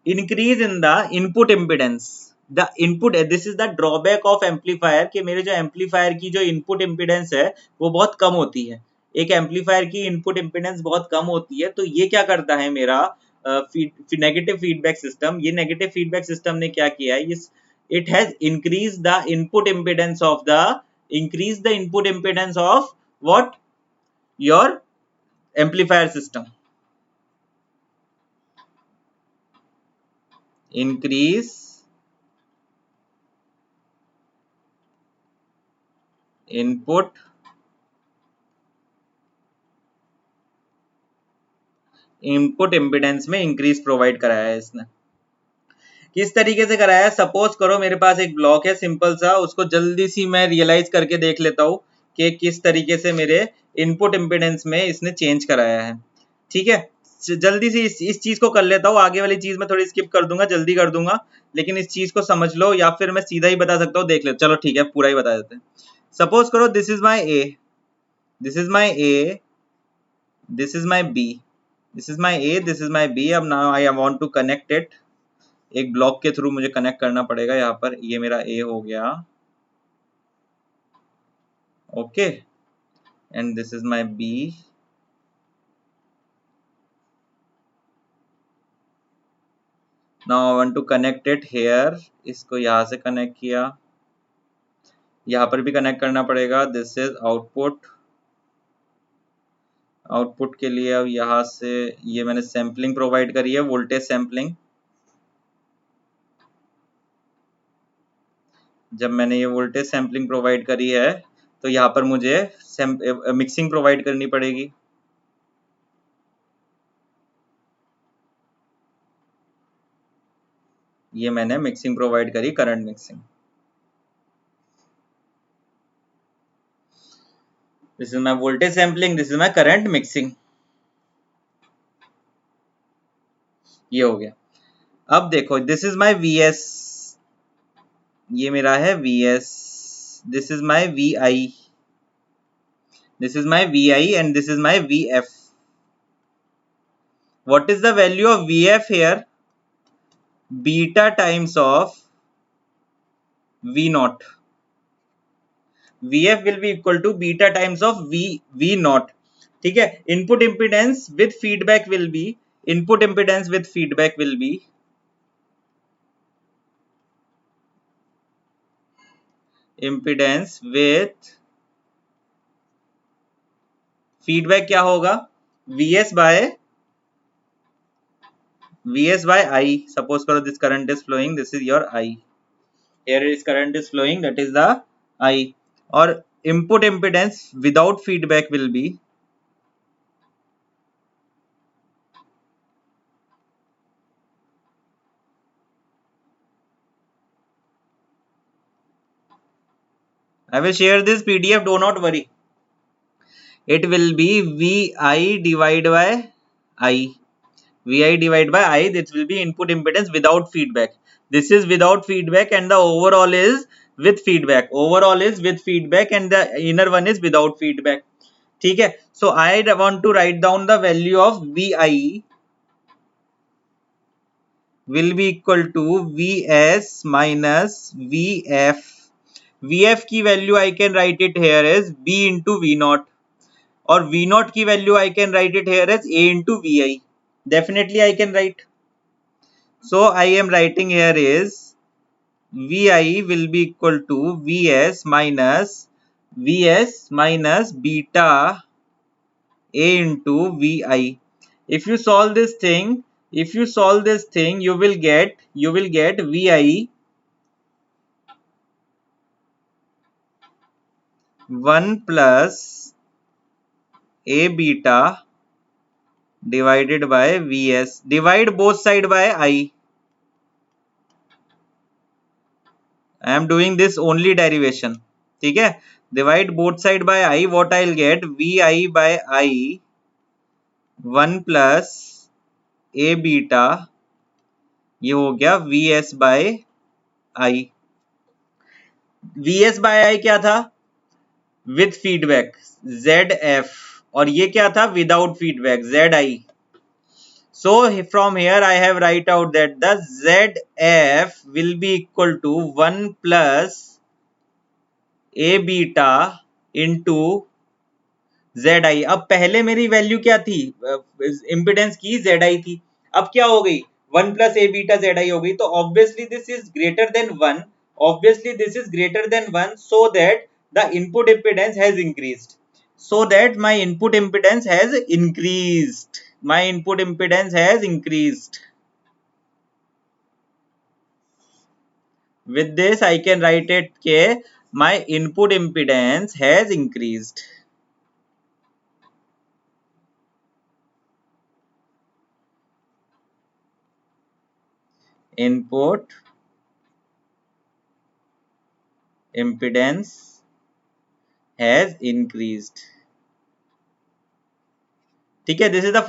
increase in the input impedance। the input, this is the drawback of amplifier कि मेरे जो amplifier की जो input impedance है वो बहुत कम होती है। एक एम्पलीफायर की इनपुट इम्पीडेंस बहुत कम होती है, तो ये क्या करता है मेरा नेगेटिव फीडबैक सिस्टम, ये नेगेटिव फीडबैक सिस्टम ने क्या किया है, it has increase the input impedance of what your amplifier system. Increase input impedance में इंक्रीज प्रोवाइड कराया है इसने। किस तरीके से कराया है, सपोज करो मेरे पास एक ब्लॉक है सिंपल सा, उसको जल्दी सी मैं रियलाइज करके देख लेता हूँ कि किस तरीके से मेरे इनपुट इम्पीडेंस में इसने चेंज कराया है। ठीक है, जल्दी से इस चीज को कर लेता हूँ, आगे वाली चीज में थोड़ी स्किप कर दूंगा, जल्दी कर दूंगा, लेकिन इस चीज को समझ लो, या फिर मैं सीधा ही बता सकता हूँ, देख लो। चलो ठीक है, पूरा ही बता देते हैं। सपोज करो this is my A, this is my A, this is my B, this is my A, this is my B. अब now I want to connect it, एक ब्लॉक के थ्रू मुझे कनेक्ट करना पड़ेगा। यहाँ पर ये मेरा ए हो गया, okay, and this is my B. Now I want to connect it here, इसको यहाँ से कनेक्ट किया, यहाँ पर भी कनेक्ट करना पड़ेगा। दिस इज आउटपुट, आउटपुट के लिए अब यहाँ से ये मैंने सैम्पलिंग प्रोवाइड करी है, वोल्टेज सैम्पलिंग। जब मैंने ये वोल्टेज सैम्पलिंग प्रोवाइड करी है, तो यहाँ पर मुझे मिक्सिंग प्रोवाइड करनी पड़ेगी। ये मैंने मिक्सिंग प्रोवाइड करी, current mixing. This is my voltage sampling, this is my current mixing. ये हो गया। अब देखो, this is my V S, ये मेरा है V S, this is my V I, this is my vi, and this is my vf. What is the value of vf here? Beta times of v naught. vf will be equal to beta times of v naught. ठीक है, input impedance with feedback will be, input impedance with feedback will be, impedance with feedback क्या होगा? vs by I. Suppose करो this current is flowing, this is your I. Here is current is flowing, that is the I. Or input impedance without feedback will be, I will share this PDF, do not worry. It will be VI divided by I. VI divided by I, this will be input impedance without feedback. This is without feedback and the overall is with feedback. Overall is with feedback and the inner one is without feedback. ठीक है, so I want to write down the value of VI will be equal to Vs minus Vf. Vf की value I can write it here as B into V naught. और V naught की value I can write it here as A into Vi. Definitely I can write. So I am writing here is Vi will be equal to Vs minus beta A into Vi. If you solve this thing, you will get Vi 1 plus A beta divided by Vs. Divide both side by I. I am doing this only derivation. ठीक है, divide both side by I. What I'll get? Vi by I 1 plus A beta, ये हो गया Vs by I. Vs by I क्या था? With feedback Zf, और ये क्या था? Without feedback Zi. So from here I have write out that the Zf will be equal to 1 plus A beta into Zi. अब पहले मेरी value क्या थी? इम्पिडेंस की Zi थी, अब क्या हो गई? 1 plus A beta Zi हो गई, तो obviously this is greater than 1, obviously this is greater than 1, so that the input impedance has increased, so that my input impedance has increased, my input impedance has increased. With this I can write it ke my input impedance has increased. Input impedance has increased. ठीक है, this is the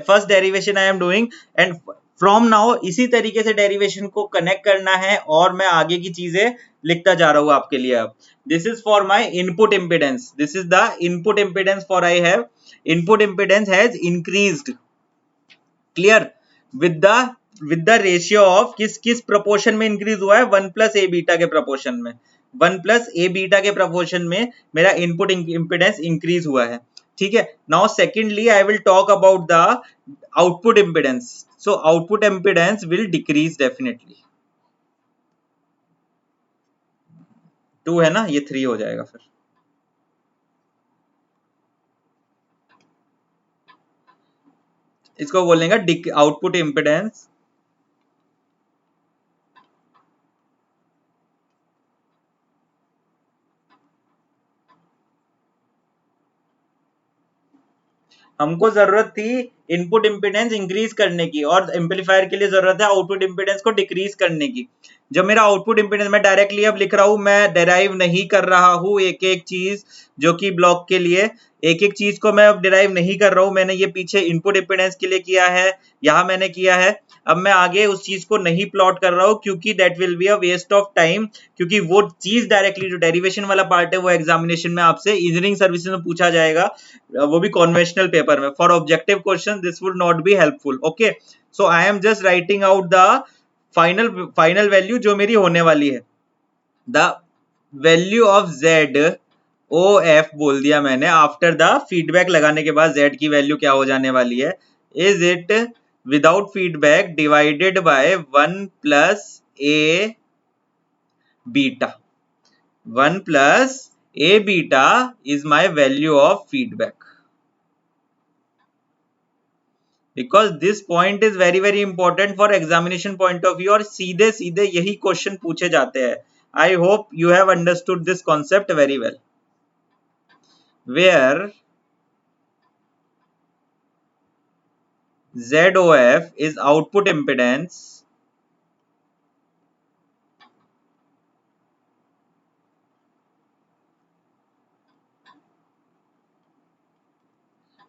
first derivation I am doing and from now इसी तरीके से derivation को connect करना है और मैं आगे की चीजें लिखता जा रहा हूं आपके लिए। अब this is for my input impedance, this is the input impedance for I have input impedance has increased, clear, with the ratio of किस प्रोपोर्शन में इंक्रीज हुआ है, 1 प्लस ए बीटा के प्रोपोर्शन में, 1 प्लस ए बीटा के proportion में मेरा input impedance increase हुआ है। ठीक है, now secondly I will talk about the output impedance. So output impedance will decrease definitely, 2 है ना, ये 3 हो जाएगा फिर। इसको बोलेंगे आउटपुट इम्पिडेंस हमको जरूरत थी इनपुट इम्पिडेंस इंक्रीज करने की और एम्पलीफायर के लिए जरूरत है आउटपुट इम्पिडेंस को डिक्रीज करने की। जब मेरा आउटपुट इम्पिडेंस मैं डायरेक्टली अब लिख रहा हूं, मैं डेराइव नहीं कर रहा हूं एक एक चीज, जो कि ब्लॉक के लिए एक एक चीज को मैं अब डिराइव नहीं कर रहा हूं, मैंने ये पीछे इनपुट इम्पिडेंस के लिए किया है, यहां मैंने किया है। अब मैं आगे उस चीज को नहीं प्लॉट कर रहा हूं क्योंकि that will be a waste of time, क्योंकि वो चीज डायरेक्टली जो डेरिवेशन वाला पार्ट है वो एग्जामिनेशन में आपसे इंजीनियरिंग सर्विसेज में पूछा जाएगा, वो भी कॉन्वेंशनल पेपर में। For objective question this would not be helpful. Okay, so I am just writing out the final value जो मेरी होने वाली है। The value of Z O F बोल दिया मैंने, आफ्टर द फीडबैक लगाने के बाद जेड की वैल्यू क्या हो जाने वाली है, is it without feedback divided by 1 plus A beta. 1 plus A beta is my value of feedback, because this point is very very important for examination point of view और सीधे सीधे यही क्वेश्चन पूछे जाते हैं। I hope you have understood this concept very well, where ZOF is output impedance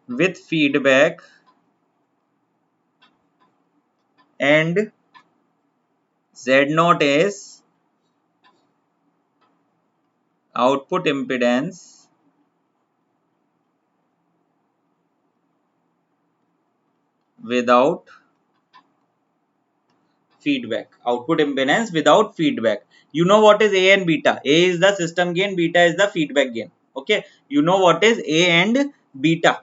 with feedback and Z0 is output impedance without feedback, output impedance without feedback. You know what is A and beta. A is the system gain, beta is the feedback gain. Okay, you know what is A and beta,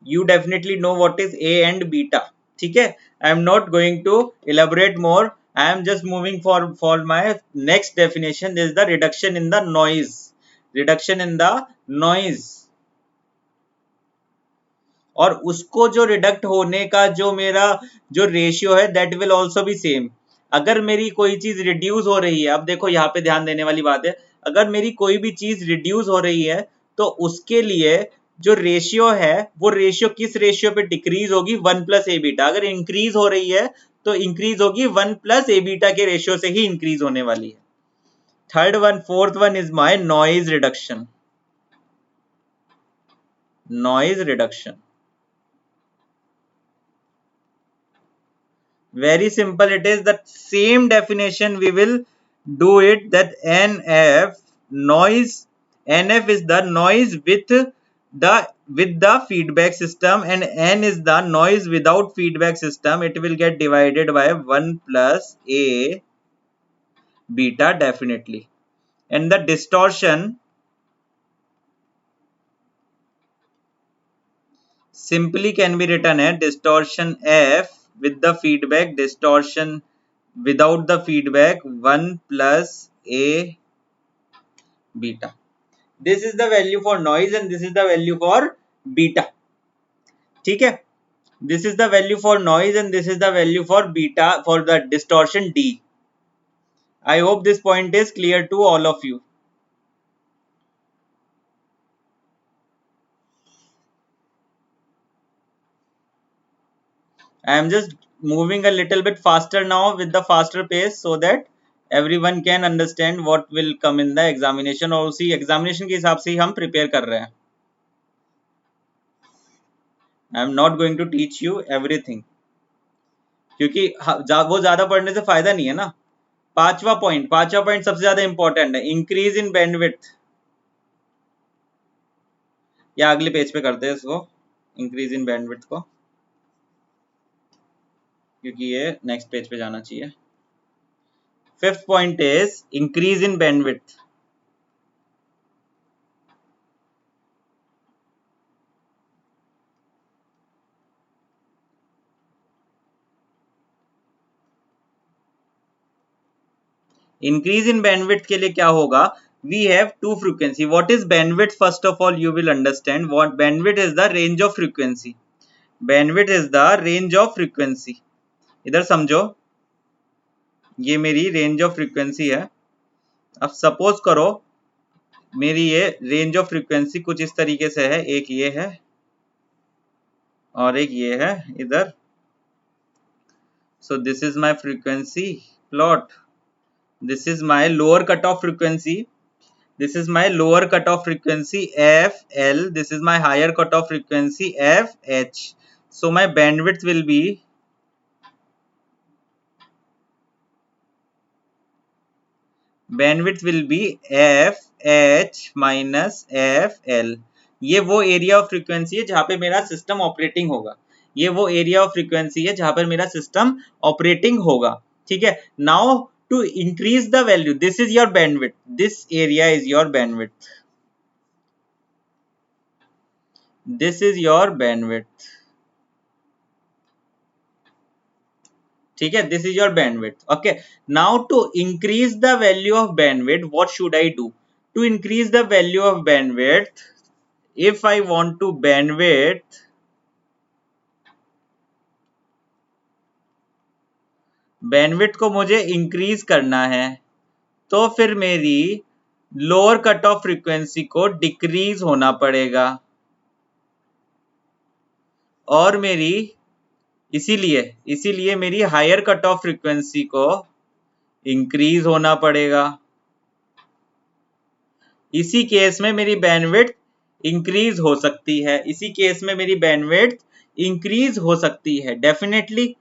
you definitely know what is A and beta. ठीक है, I am not going to elaborate more, I am just moving for my next definition. This is the reduction in the noise, reduction in the noise, और उसको जो redact होने का जो मेरा जो रेशियो है that will also be same. अगर मेरी कोई चीज रिड्यूस हो रही है, अब देखो यहाँ पे ध्यान देने वाली बात है, अगर मेरी कोई भी चीज रिड्यूस हो रही है तो उसके लिए जो रेशियो है वो रेशियो किस रेशियो पे डिक्रीज होगी, 1 प्लस ए बीटा। अगर इंक्रीज हो रही है तो इंक्रीज होगी 1 प्लस ए बीटा के रेशियो से ही इंक्रीज होने वाली है। Third one, fourth one is my noise reduction, noise reduction. Very simple it is, the same definition we will do it, that NF noise, NF is the noise with the feedback system and N is the noise without feedback system. It will get divided by 1 plus A beta definitely, and the distortion simply can be written as distortion F with the feedback, distortion without the feedback 1 plus A beta. This is the value for noise and this is the value for beta. ठीक है, this is the value for noise and this is the value for beta for the distortion D. I hope this point is clear to all of you. I am just moving a little bit faster now with the faster pace so that everyone can understand what will come in the examination, और उसी examination के हिसाब से ही हम prepare कर रहे हैं। I am not going to teach you everything, क्योंकि वो ज्यादा पढ़ने से फायदा नहीं है ना। पांचवा पॉइंट सबसे ज्यादा इंपॉर्टेंट है, इंक्रीज इन बैंडविड्थ। या अगले पेज पे करते हैं इसको, इंक्रीज इन बैंडविड्थ को, क्योंकि ये नेक्स्ट पेज पे जाना चाहिए। Fifth point is increase in bandwidth. Increase in bandwidth के लिए क्या होगा, we have to frequency. What is bandwidth? First of all you will understand what bandwidth is, the range of frequency. Bandwidth is the range of frequency. इधर समझो, ये मेरी range of frequency है। अब सपोज करो मेरी ये रेंज ऑफ फ्रीक्वेंसी कुछ इस तरीके से है, एक ये है और एक ये है इधर। So this is my frequency plot. This is my lower cutoff frequency. This is my lower cutoff frequency FL. This is my higher cutoff frequency FH. So my bandwidth will be FH minus FL. ये वो area of frequency है जहां पे मेरा system operating होगा। ये वो area of frequency है जहां पर मेरा सिस्टम ऑपरेटिंग होगा। ठीक है, now to increase the value, this is your bandwidth, this area is your bandwidth, this is your bandwidth. ठीक है, this is your bandwidth. Okay, now to increase the value of bandwidth what should I do? To increase the value of bandwidth, if I want to bandwidth को मुझे increase करना है, तो फिर मेरी lower cut off frequency को decrease होना पड़ेगा, और मेरी इसीलिए मेरी हायर कट ऑफ फ्रीक्वेंसी को इंक्रीज होना पड़ेगा। इसी केस में मेरी बैंडविड्थ इंक्रीज हो सकती है, इसी केस में मेरी बैंडविड्थ इंक्रीज हो सकती है डेफिनेटली।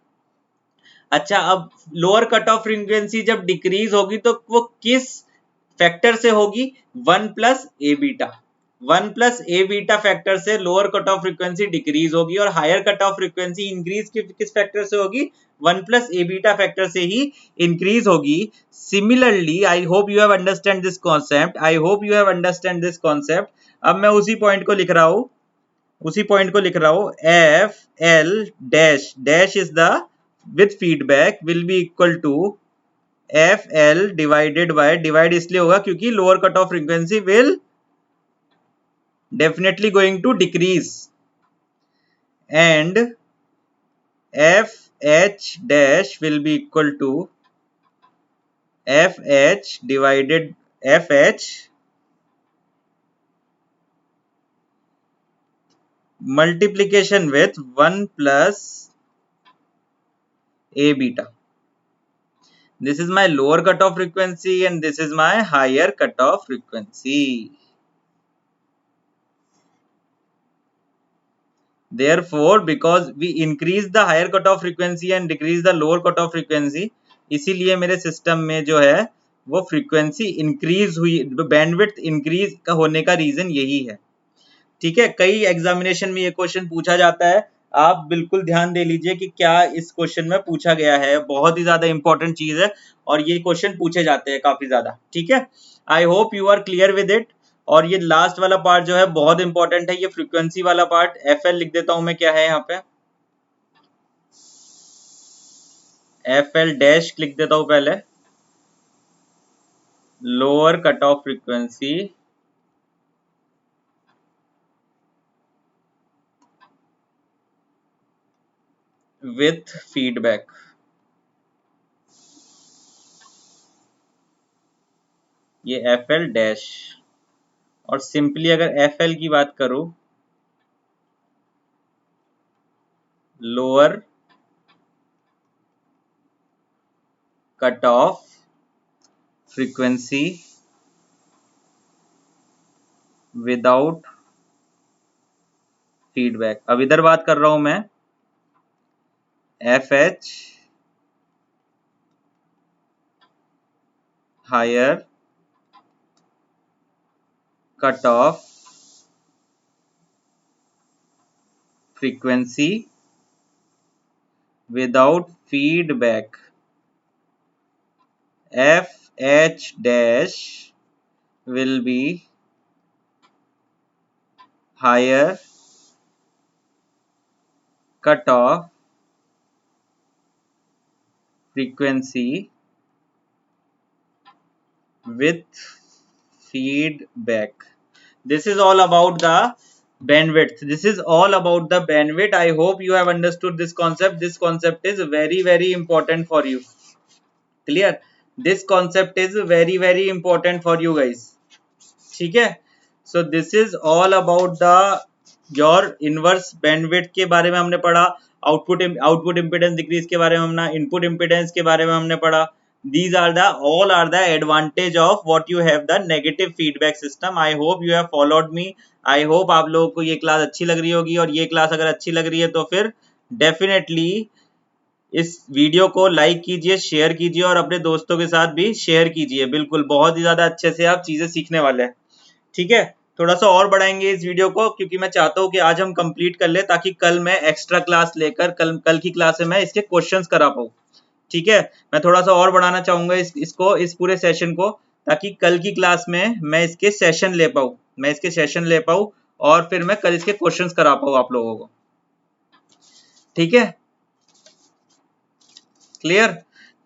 अच्छा, अब लोअर कट ऑफ फ्रीक्वेंसी जब डिक्रीज होगी तो वो किस फैक्टर से होगी? 1 plus A beta. 1 plus A beta factor से lower cut off frequency decrease होगी, और higher cut off frequency increase किस फैक्टर से होगी? 1 प्लस ए बीटा फैक्टर से ही इंक्रीज होगी। Similarly, I hope you have understand this concept, I hope you have understand this concept. अब मैं उसी पॉइंट को लिख रहा हूं, F L dash dash is the with feedback will be equal to FL divided by, divide इसलिए होगा क्योंकि lower cut off frequency will definitely going to decrease, and FH dash will be equal to FH divided FH multiplication with 1 plus A beta. This is my lower cutoff frequency and this is my higher cutoff frequency. Therefore, because we increase the higher cutoff frequency and decrease the lower cutoff frequency, इसीलिए मेरे system में जो है वो frequency increase हुई, bandwidth increase का होने का रीजन यही है। ठीक है, कई एग्जामिनेशन में ये क्वेश्चन पूछा जाता है, आप बिल्कुल ध्यान दे लीजिए कि क्या इस क्वेश्चन में पूछा गया है। बहुत ही ज्यादा इंपॉर्टेंट चीज है और ये क्वेश्चन पूछे जाते हैं काफी ज्यादा। ठीक है, I hope you are clear with it. और ये लास्ट वाला पार्ट जो है बहुत इंपॉर्टेंट है, ये फ्रीक्वेंसी वाला पार्ट। एफएल लिख देता हूं मैं, क्या है यहाँ पे, एफएल डैश लिख देता हूं पहले, lower cut off frequency with feedback. ये एफएल डैश, और सिंपली अगर एफएल की बात करूं, lower cut off frequency without feedback. अब इधर बात कर रहा हूं मैं FH higher cut off frequency without feedback, FH dash will be higher cut off frequency with feedback. This is all about the bandwidth. This is all about the bandwidth. I hope you have understood this concept. This concept is very important for you. Clear? This concept is very important for you guys. ठीक है? So this is all about the your inverse bandwidth के बारे में हमने पढ़ा, output impedance decrease के बारे में हमने, input impedance के बारे में हमने पढ़ा. These are the all are the advantage of what you have the negative feedback system. I hope you have followed me. I hope आप लोगों को ये क्लास अच्छी लग रही होगी, और ये क्लास अगर अच्छी लग रही है तो फिर डेफिनेटली इस वीडियो को लाइक कीजिए, शेयर कीजिए और अपने दोस्तों के साथ भी शेयर कीजिए. बिल्कुल बहुत ही ज्यादा अच्छे से आप चीजें सीखने वाले हैं. ठीक है, थोड़ा सा और बढ़ाएंगे इस वीडियो को, क्योंकि मैं चाहता हूं कि आज हम कंप्लीट कर ले, ताकि कल मैं एक्स्ट्रा क्लास लेकर कल की क्लास में मैं इसके क्वेश्चंस करा पाऊँ. ठीक है, मैं थोड़ा सा और बढ़ाना चाहूंगा इस पूरे सेशन को, ताकि कल की क्लास में मैं इसके सेशन ले पाऊँ और फिर मैं कल इसके क्वेश्चंस करा पाऊँ आप लोगों को. ठीक है, clear?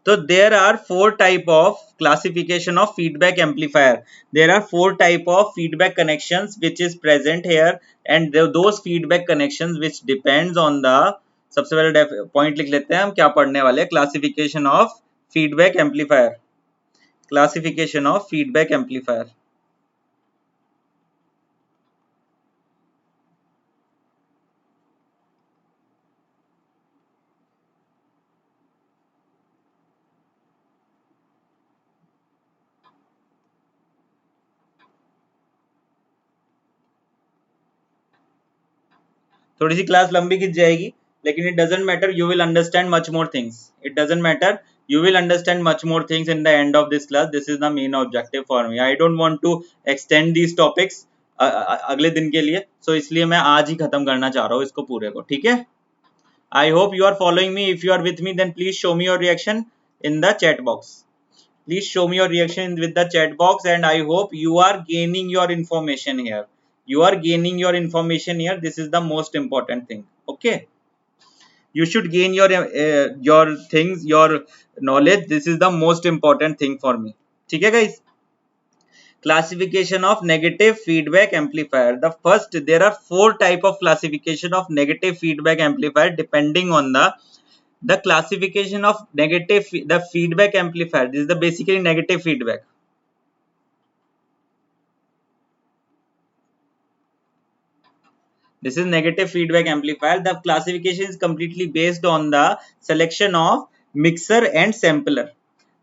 So there are four type of classification of feedback amplifier. There are four type of feedback connections which is present here, and those feedback connections which depends on the, सबसे पहले point लिख लेते हैं हम क्या पढ़ने वाले हैं. Classification of feedback amplifier. Classification of feedback amplifier. थोड़ी सी क्लास लंबी खिंच जाएगी, लेकिन it doesn't matter, you will understand much more things. It doesn't matter, you will understand much more things in the end of this class. This is the main objective for me. I don't want to extend these topics अगले दिन के लिए, so इसलिए मैं आज ही खत्म करना चाह रहा हूँ इसको पूरे को. ठीक है, I hope you are following me. If you are with me, then please show me your reaction in the chat box. Please show me your reaction with the chat box, and I hope you are gaining your information here. You are gaining your information here. This is the most important thing. Okay, you should gain your things, your knowledge. This is the most important thing for me. ठीक है guys? Classification of negative feedback amplifier. The first, there are four type of classification of negative feedback amplifier depending on the classification of the feedback amplifier. This is the basically negative feedback. This is negative feedback amplifier. The classification is completely based on the selection of mixer and sampler.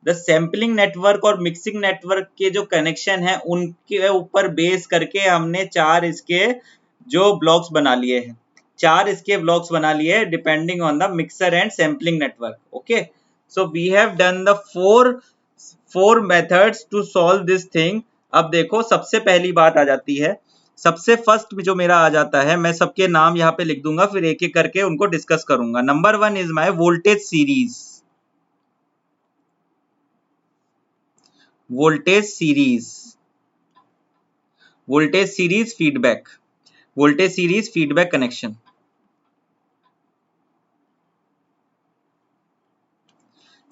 The sampling network और mixing network के जो connection है उनके ऊपर base करके हमने चार इसके जो blocks बना लिए हैं. चार इसके blocks बना लिए हैं depending on the mixer and sampling network. Okay, so we have done the four methods to solve this thing. अब देखो सबसे पहली बात आ जाती है, सबसे फर्स्ट जो मेरा आ जाता है, मैं सबके नाम यहाँ पे लिख दूंगा, फिर एक एक करके उनको डिस्कस करूंगा. Number 1 is my voltage series. Voltage series feedback. Voltage series feedback connection.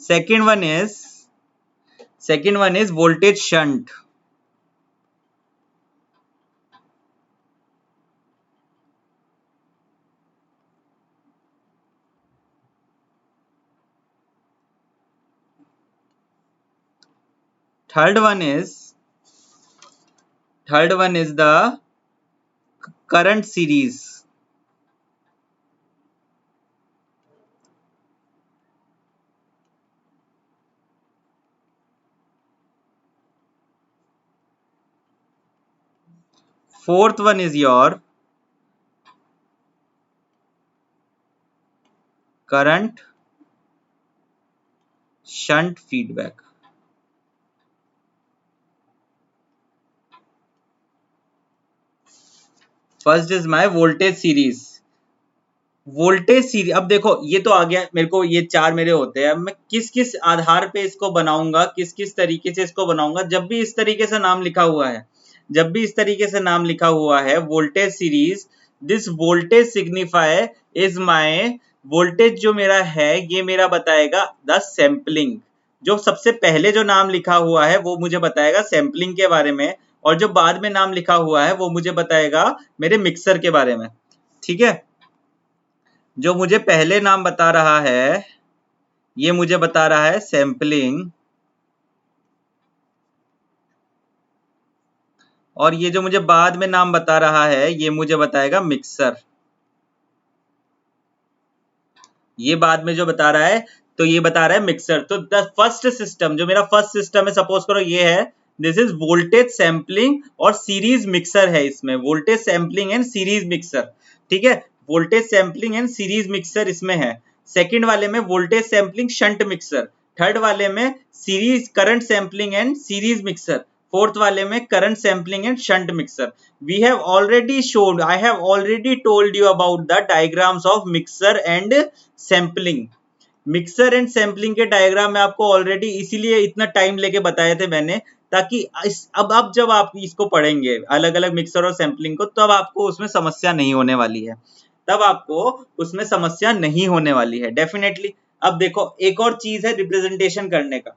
Second one is voltage shunt. Third one is the current series. Fourth one is your current shunt feedback. First is my voltage series. Voltage series, अब देखो ये तो आ गया मेरे को, ये चार मेरे होते हैं। अब मैं किस किस आधार पे इसको बनाऊंगा, किस किस तरीके से इसको बनाऊंगा। जब भी इस तरीके से नाम लिखा हुआ है, जब भी इस तरीके से नाम लिखा हुआ है voltage series, this voltage signify is my voltage, जो मेरा है ये मेरा बताएगा द सैम्पलिंग। जो सबसे पहले जो नाम लिखा हुआ है वो मुझे बताएगा सैम्पलिंग के बारे में, और जो बाद में नाम लिखा हुआ है वो मुझे बताएगा मेरे मिक्सर के बारे में। ठीक है, जो मुझे पहले नाम बता रहा है ये मुझे बता रहा है सैम्पलिंग, और ये जो मुझे बाद में नाम बता रहा है ये मुझे बताएगा मिक्सर। ये बाद में जो बता रहा है तो ये बता रहा है मिक्सर। तो द फर्स्ट सिस्टम, जो मेरा फर्स्ट सिस्टम है, सपोज करो ये है, दिस इज वोल्टेज सैम्पलिंग और सीरीज मिक्सर है। इसमें voltage sampling and series mixer. ठीक है, voltage sampling and series mixer इसमें है। सेकंड वाले में voltage sampling shunt mixer. Third वाले में series current sampling and series mixer. Fourth वाले में current sampling and shunt mixer. We have already shown, I have already told you about the diagrams of mixer and sampling. Mixer and sampling के diagram में आपको already इसीलिए इतना time लेके बताए थे मैंने, ताकि अब जब आप इसको पढ़ेंगे अलग अलग मिक्सर और सैम्पलिंग को, तब आपको उसमें समस्या नहीं होने वाली है। तब आपको उसमें समस्या नहीं होने वाली है डेफिनेटली। अब देखो एक और चीज है रिप्रेजेंटेशन करने का,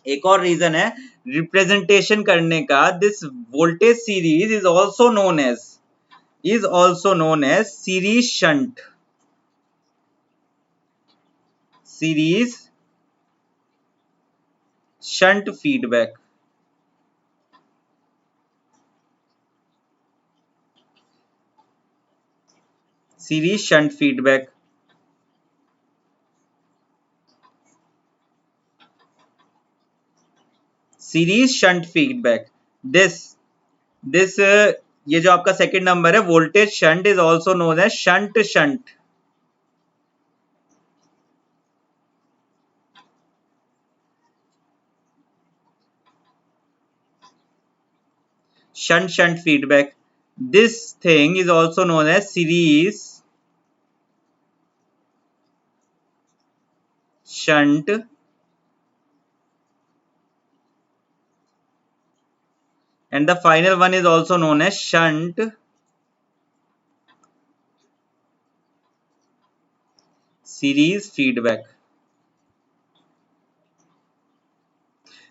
एक और रीजन है रिप्रेजेंटेशन करने का। This voltage series is also known as series shunt, series shunt feedback, series shunt feedback. Series shunt feedback, this ये जो आपका सेकंड नंबर है voltage shunt is also known as shunt shunt. Shunt feedback. This thing is also known as series shunt and the final one is also known as shunt series feedback.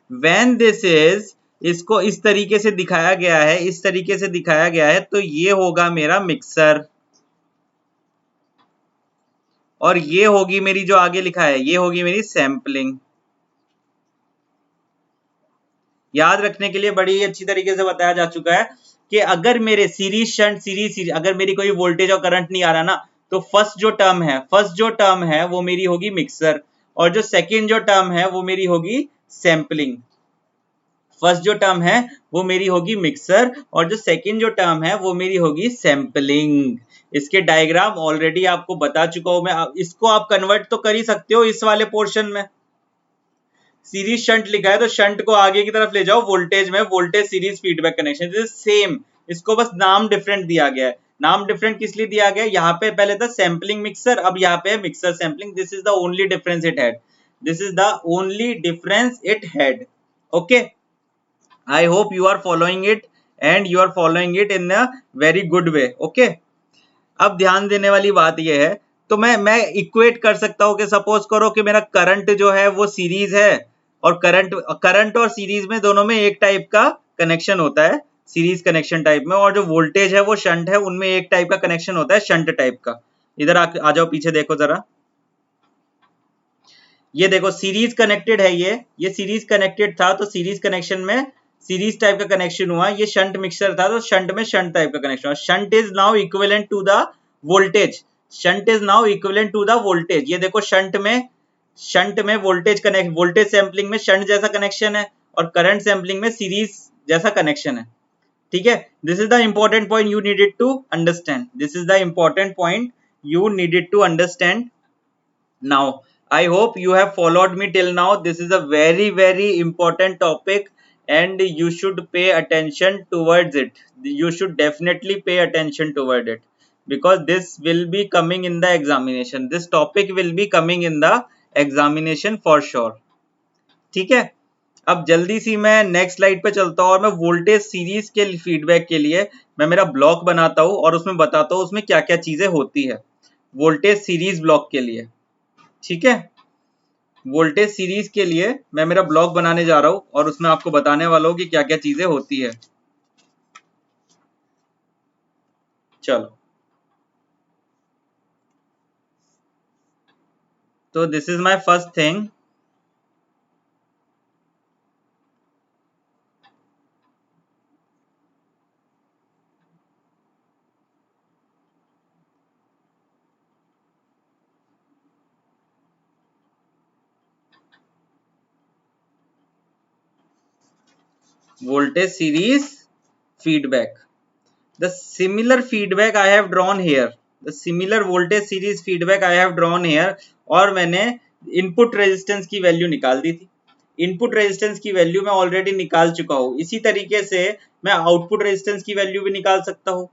When this is, इसको इस तरीके से दिखाया गया है, इस तरीके से दिखाया गया है, तो ये होगा मेरा मिक्सर, और ये होगी मेरी जो आगे लिखा है ये होगी मेरी सैम्पलिंग। याद रखने के लिए बड़ी अच्छी तरीके से बताया जा चुका है कि अगर मेरे सीरीज शंट सीरीज अगर मेरी कोई वोल्टेज और करंट नहीं आ रहा ना, तो फर्स्ट जो टर्म है वो मेरी होगी मिक्सर, और जो सेकंड जो टर्म है वो मेरी होगी सैम्पलिंग। फर्स्ट जो टर्म है वो मेरी होगी मिक्सर, और जो सेकंड जो टर्म है वो मेरी होगी सैम्पलिंग। इसके डायग्राम ऑलरेडी आपको बता चुका हूं मैं, इसको आप कन्वर्ट तो कर ही सकते हो इस वाले पोर्शन में। सीरीज शंट लिखा है तो शंट को आगे की तरफ ले जाओ वोल्टेज में, voltage series feedback connection is same. इसको बस नाम डिफरेंट दिया गया है। नाम डिफरेंट किस लिए दिया गया है, यहाँ पे पहले था सैम्पलिंग मिक्सर, अब यहाँ पे है mixer sampling. This is the only difference it had, this is the only difference it had. Okay, I hope you are following it and you are following it in a very good way. Okay, अब ध्यान देने वाली बात यह है, तो मैं equate कर सकता हूं कि सपोज करो कि मेरा करंट जो है वो सीरीज है, और करंट और सीरीज में दोनों में एक टाइप का कनेक्शन होता है सीरीज कनेक्शन टाइप में, और जो वोल्टेज है वो शंट है, उनमें एक टाइप का कनेक्शन होता है शंट टाइप का। इधर आ जाओ पीछे देखो जरा, ये देखो सीरीज कनेक्टेड है, ये सीरीज कनेक्टेड था, तो सीरीज कनेक्शन में सीरीज टाइप का कनेक्शन हुआ। ये शंट मिक्सर था तो शंट में शंट टाइप का कनेक्शन हुआ। Shunt is now equivalent to the voltage, shunt is now equivalent to the voltage. ये देखो शंट में वोल्टेज सैम्पलिंग में शंट जैसा कनेक्शन है, और करंट सैम्पलिंग में सीरीज जैसा कनेक्शन है। ठीक है, this is the important point you needed to understand, this is the important point you needed to understand. Now, I hope you have followed me till now. This is a very important topic and you should pay attention towards it. You should definitely pay attention toward it because this will be coming in the examination. This topic will be coming in the examination for sure. ठीक है, अब जल्दी सी मैं next slide पे चलता हूँ और मैं वोल्टेज सीरीज के फीडबैक के लिए मैं मेरा ब्लॉक बनाता हूँ और उसमें बताता हूँ उसमें क्या क्या चीजें होती है वोल्टेज सीरीज ब्लॉक के लिए। ठीक है, वोल्टेज सीरीज के लिए मैं मेरा ब्लॉक बनाने जा रहा हूं और उसमें आपको बताने वाला हूं कि क्या क्या चीजें होती है। चलो, तो this is my first thing. voltage series feedback, the similar feedback I have drawn here, the similar voltage series feedback I have drawn here। और मैंने इनपुट रेजिस्टेंस की वैल्यू निकाल दी थी, इनपुट रेजिस्टेंस की वैल्यू मैं ऑलरेडी निकाल चुका हूं। इसी तरीके से मैं आउटपुट रेजिस्टेंस की वैल्यू भी निकाल सकता हूं,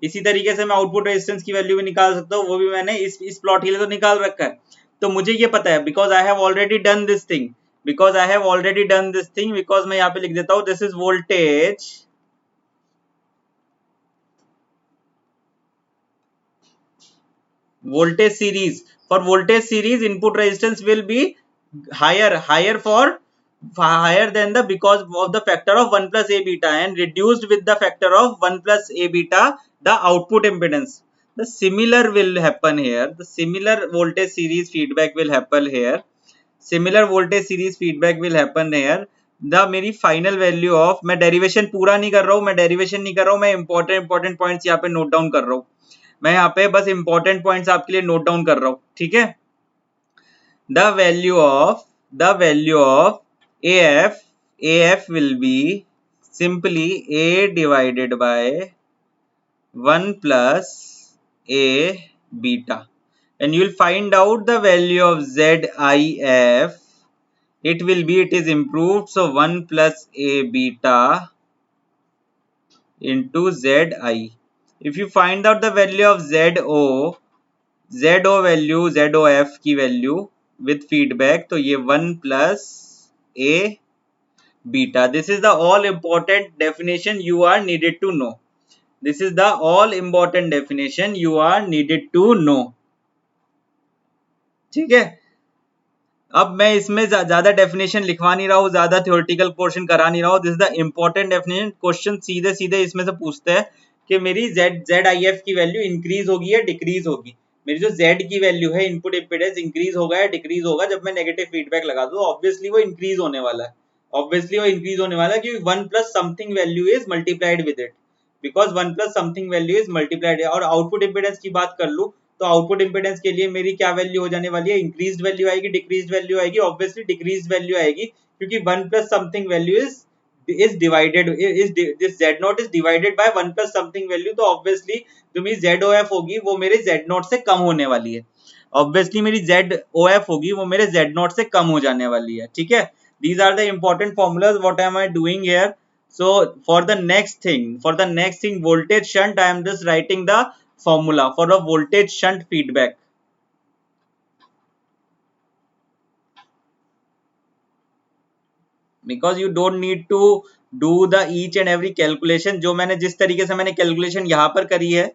इसी तरीके से मैं आउटपुट रेजिस्टेंस की वैल्यू भी निकाल सकता हूं, वो भी मैंने इस प्लॉट के लिए तो निकाल रखा है। तो मुझे ये पता है because I have already done this thing, because I have already done this thing, because मैं यहाँ पे लिख देता हूं this is voltage series। for voltage series input resistance will be higher than the because of the factor of 1 plus a beta and reduced with the factor of 1 plus a beta the output impedance। The similar will happen here, the similar voltage series feedback will happen here, similar voltage series feedback will happen here। The मेरी final value of, मैं derivation पूरा नहीं कर रहा हूं, मैं derivation नहीं कर रहा हूं, मैं इंपॉर्टेंट पॉइंट्स यहाँ पे नोट डाउन कर रहा हूं, मैं यहाँ पे बस इंपॉर्टेंट पॉइंट्स आपके लिए नोट डाउन कर रहा हूं। ठीक है, the value of AF will be simply A divided by 1 plus A beta, and you will find out the value of ZIF। it is improved, so 1 plus A beta into ZI। if you find out the value of ZO value ZOF की value with feedback, तो ये 1 plus A beta. This is the all important definition you are needed to know, this is the all important definition you are needed to know. ठीक है, अब मैं इसमें ज्यादा definition लिखवा नहीं रहा हूँ, ज्यादा थ्योरेटिकल पोर्शन करा नहीं रहा हूँ। This is the important definition. Question सीधे सीधे इसमें से पूछते हैं कि मेरी ZIF की वैल्यू इंक्रीज होगी या डिक्रीज होगी। मेरी जो Z की वैल्यू है इनपुट इम्पीडेंस इंक्रीज होगा या डिक्रीज होगा जब मैं नेगेटिव फीडबैक लगा दूं। ऑब्वियसली वो इंक्रीज होने वाला है, ऑब्वियसली वो इंक्रीज होने वाला है क्योंकि 1 plus something value is multiplied with it, because 1 plus something value is multiplied. और आउटपुट इम्पीडेंस की बात कर लूं तो आउटपुट इम्पीडेंस के लिए मेरी क्या वैल्यू हो जाने वाली है, इंक्रीज्ड वैल्यू आएगी, डिक्रीज्ड वैल्यू आएगी, ऑब्वियसली डिक्रीज्ड वैल्यू आएगी क्योंकि 1 plus something value is divided is this z naught is divided by 1 plus something value, तो obviously जो मेरी ZOF होगी वो मेरे z naught से कम होने वाली है, obviously मेरी ZOF होगी वो मेरे z naught से कम हो जाने वाली है। ठीक है, these are the important formulas what am I doing here। so for the next thing voltage shunt I am just writing the formula for a voltage shunt feedback। because you don't need to do the each and every calculation। जो मैंने जिस तरीके से मैंने calculation यहाँ पर करी है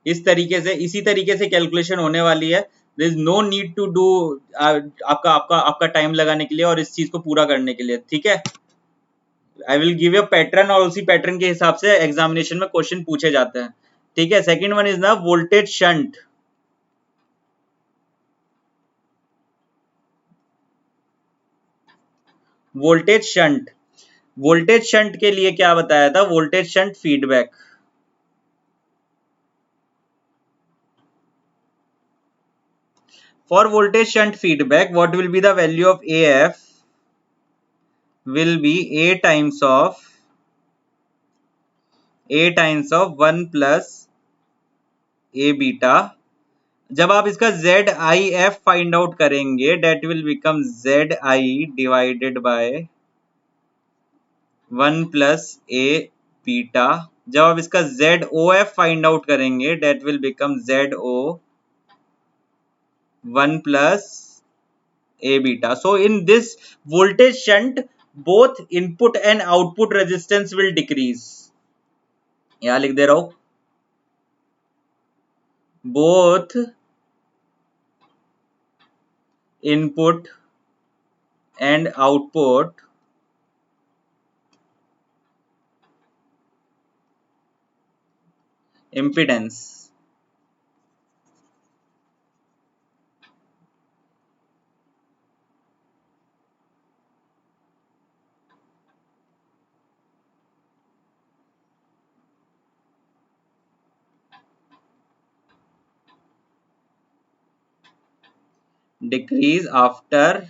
इस तरीके से इसी तरीके से कैलकुलेशन होने वाली है। there is no need to do आपका आपका आपका टाइम लगाने के लिए और इस चीज को पूरा करने के लिए। ठीक है, I will give you pattern और उसी पैटर्न के हिसाब से एग्जामिनेशन में क्वेश्चन पूछे जाते हैं। ठीक है, सेकंड वन इज ना वोल्टेज शंट। वोल्टेज शंट के लिए क्या बताया था, voltage shunt feedback. For voltage shunt feedback, what will be the value of AF will be A times of 1 plus A beta जब आप इसका Z I F find out करेंगे, that will become Z I divided by 1 plus A beta. जब आप इसका Z O F find out करेंगे, that will become Z O 1 plus A beta. So in this voltage shunt, both input and output resistance will decrease. यहाँ लिख दे रहा हूं, both input and output impedance decrease after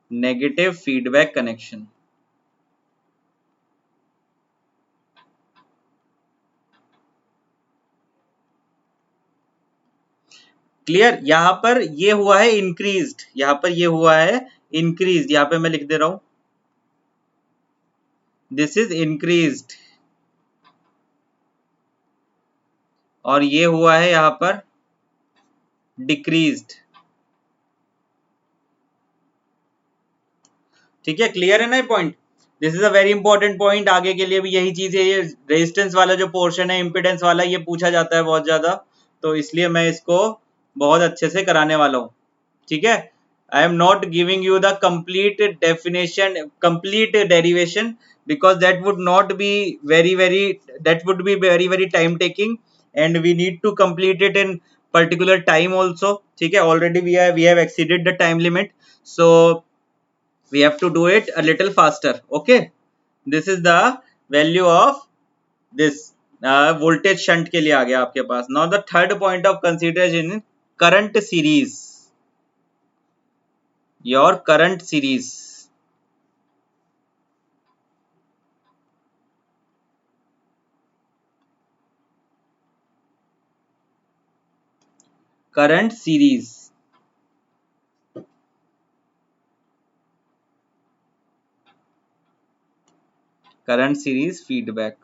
negative feedback connection. Clear? यहां पर ये हुआ है increased, यहां पर ये हुआ है इंक्रीज, यहां पे मैं लिख दे रहा हूं दिस इज इंक्रीज्ड, और ये हुआ है यहां पर डिक्रीज्ड। ठीक है, क्लियर है ना ये point? This is a very important point, आगे के लिए भी यही चीज है। ये रेजिस्टेंस वाला जो पोर्शन है, इंपिडेंस वाला, ये पूछा जाता है बहुत ज्यादा, तो इसलिए मैं इसको बहुत अच्छे से कराने वाला हूँ। ठीक है, आई am not giving you the complete definition, complete derivation, because that would not be very that would be very time taking, and we need to complete it in particular time also. ठीक है, already we have exceeded the time limit, so we have to do it a little faster. Okay, this is the value of this voltage shunt के लिए आ गया आपके पास. Now the third point of consideration, current series. Your current series, current series, current series feedback.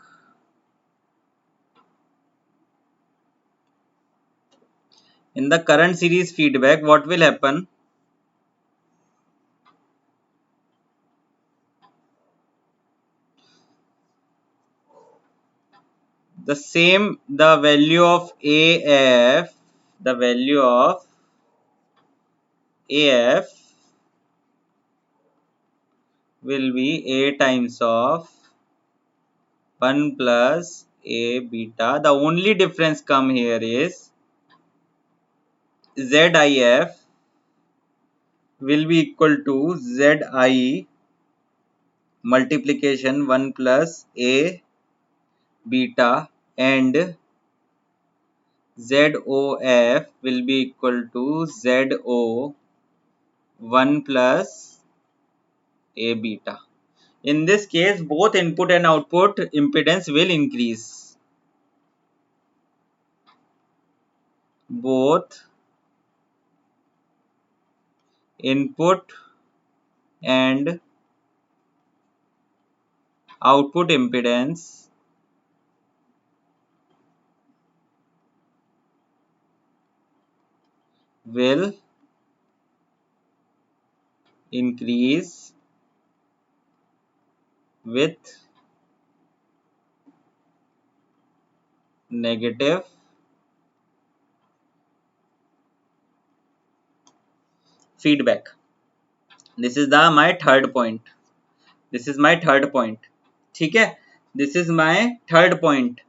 In the current series feedback, what will happen? The same, the value of AF, the value of AF will be A times of 1 plus A beta. The only difference come here is ZIF will be equal to ZI multiplication 1 plus A beta, and ZOF will be equal to ZO 1 plus A beta. In this case, both input and output impedance will increase. Both input and output impedance will increase with negative feedback. This is the my third point. This is my third point. ठीक है, this is my third point.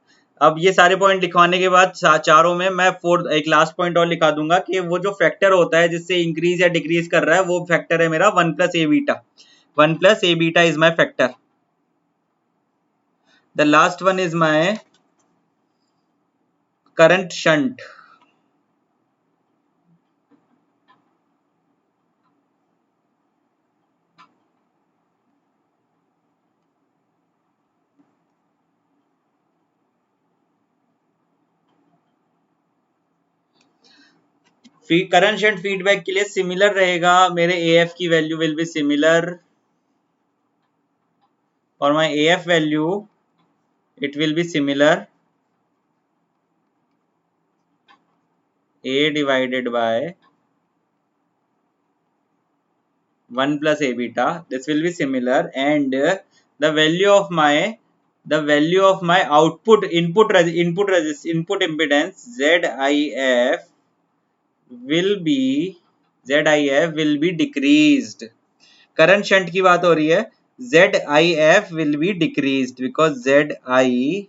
अब ये सारे point लिखवाने के बाद चारों में मैं फोर्थ एक लास्ट पॉइंट और लिखा दूंगा कि वो जो फैक्टर होता है जिससे इंक्रीज या डिक्रीज कर रहा है, वो फैक्टर है मेरा 1 plus A beta. 1 plus A beta is my factor. The last one is my current shunt. Current shunt feedback के लिए सिमिलर रहेगा, मेरे AF की वैल्यू विल बी सिमिलर, और my AF value it will be similar A divided by 1 plus A beta. This will be similar, and the value of my output input impedance ZIF will be decreased. Current shunt की बात हो रही है, ZIF will be decreased because ZI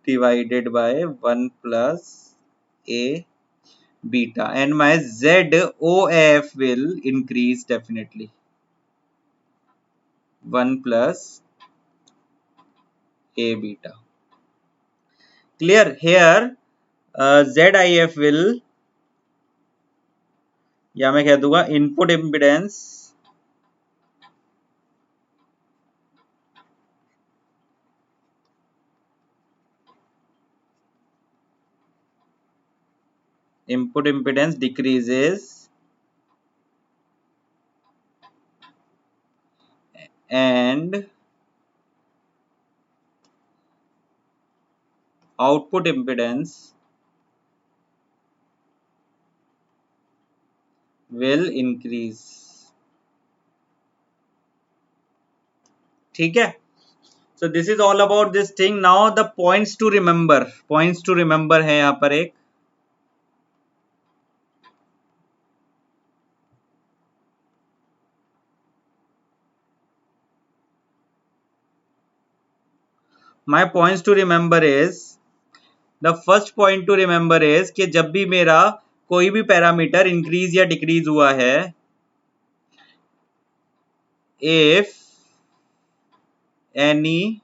divided by 1 plus A beta, and my ZOF will increase definitely 1 plus A beta. Clear? Here ZIF will, या मैं कह दूंगा input impedance decreases and output impedance will increase. ठीक है? So this is all about this thing. Now the points to remember है यहाँ पर एक, my points to remember is, the first point to remember is कि जब भी मेरा कोई भी पैरामीटर इंक्रीज या डिक्रीज हुआ है, if any,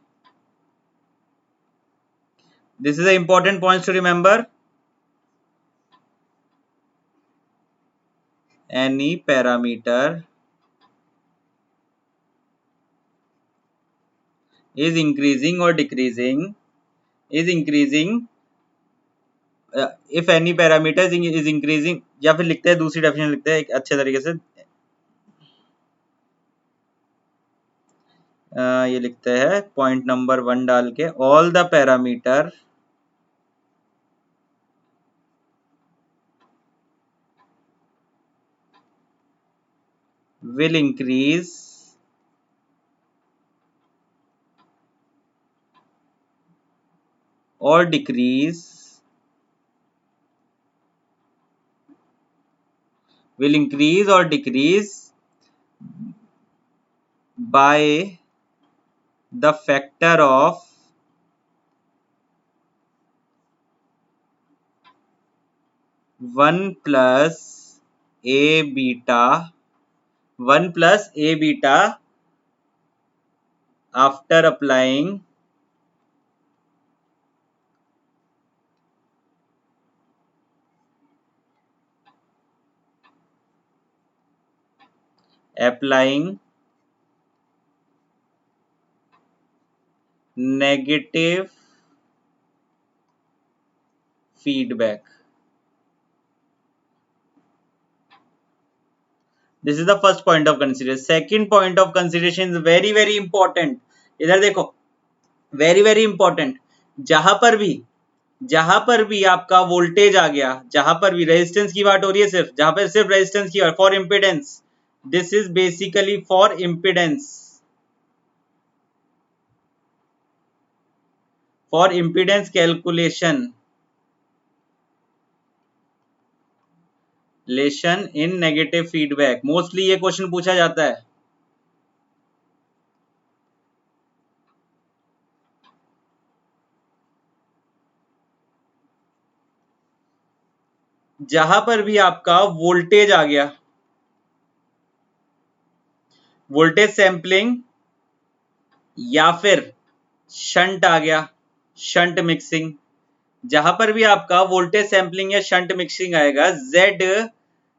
this is the important points to remember, any parameter is increasing or decreasing, is increasing, if any parameter is increasing, या फिर लिखते हैं दूसरी डेफिनेशन लिखते हैं एक अच्छे तरीके से, ये लिखते हैं पॉइंट नंबर 1 डाल के, all the parameter will increase or decrease, will increase or decrease by the factor of one plus A beta after applying negative feedback. This is the first point of consideration. Second point of consideration is very very important. इधर देखो, very very important. जहां पर भी आपका voltage आ गया, जहां पर भी रेजिस्टेंस की बात हो रही है, सिर्फ जहां पर सिर्फ रेजिस्टेंस की बात, for impedance, this is basically for impedance calculation lesson in negative feedback. Mostly ये क्वेश्चन पूछा जाता है. जहां पर भी आपका वोल्टेज आ गया, वोल्टेज सैंपलिंग, या फिर शंट आ गया, शंट मिक्सिंग, जहां पर भी आपका वोल्टेज सैंपलिंग या शंट मिक्सिंग आएगा, Z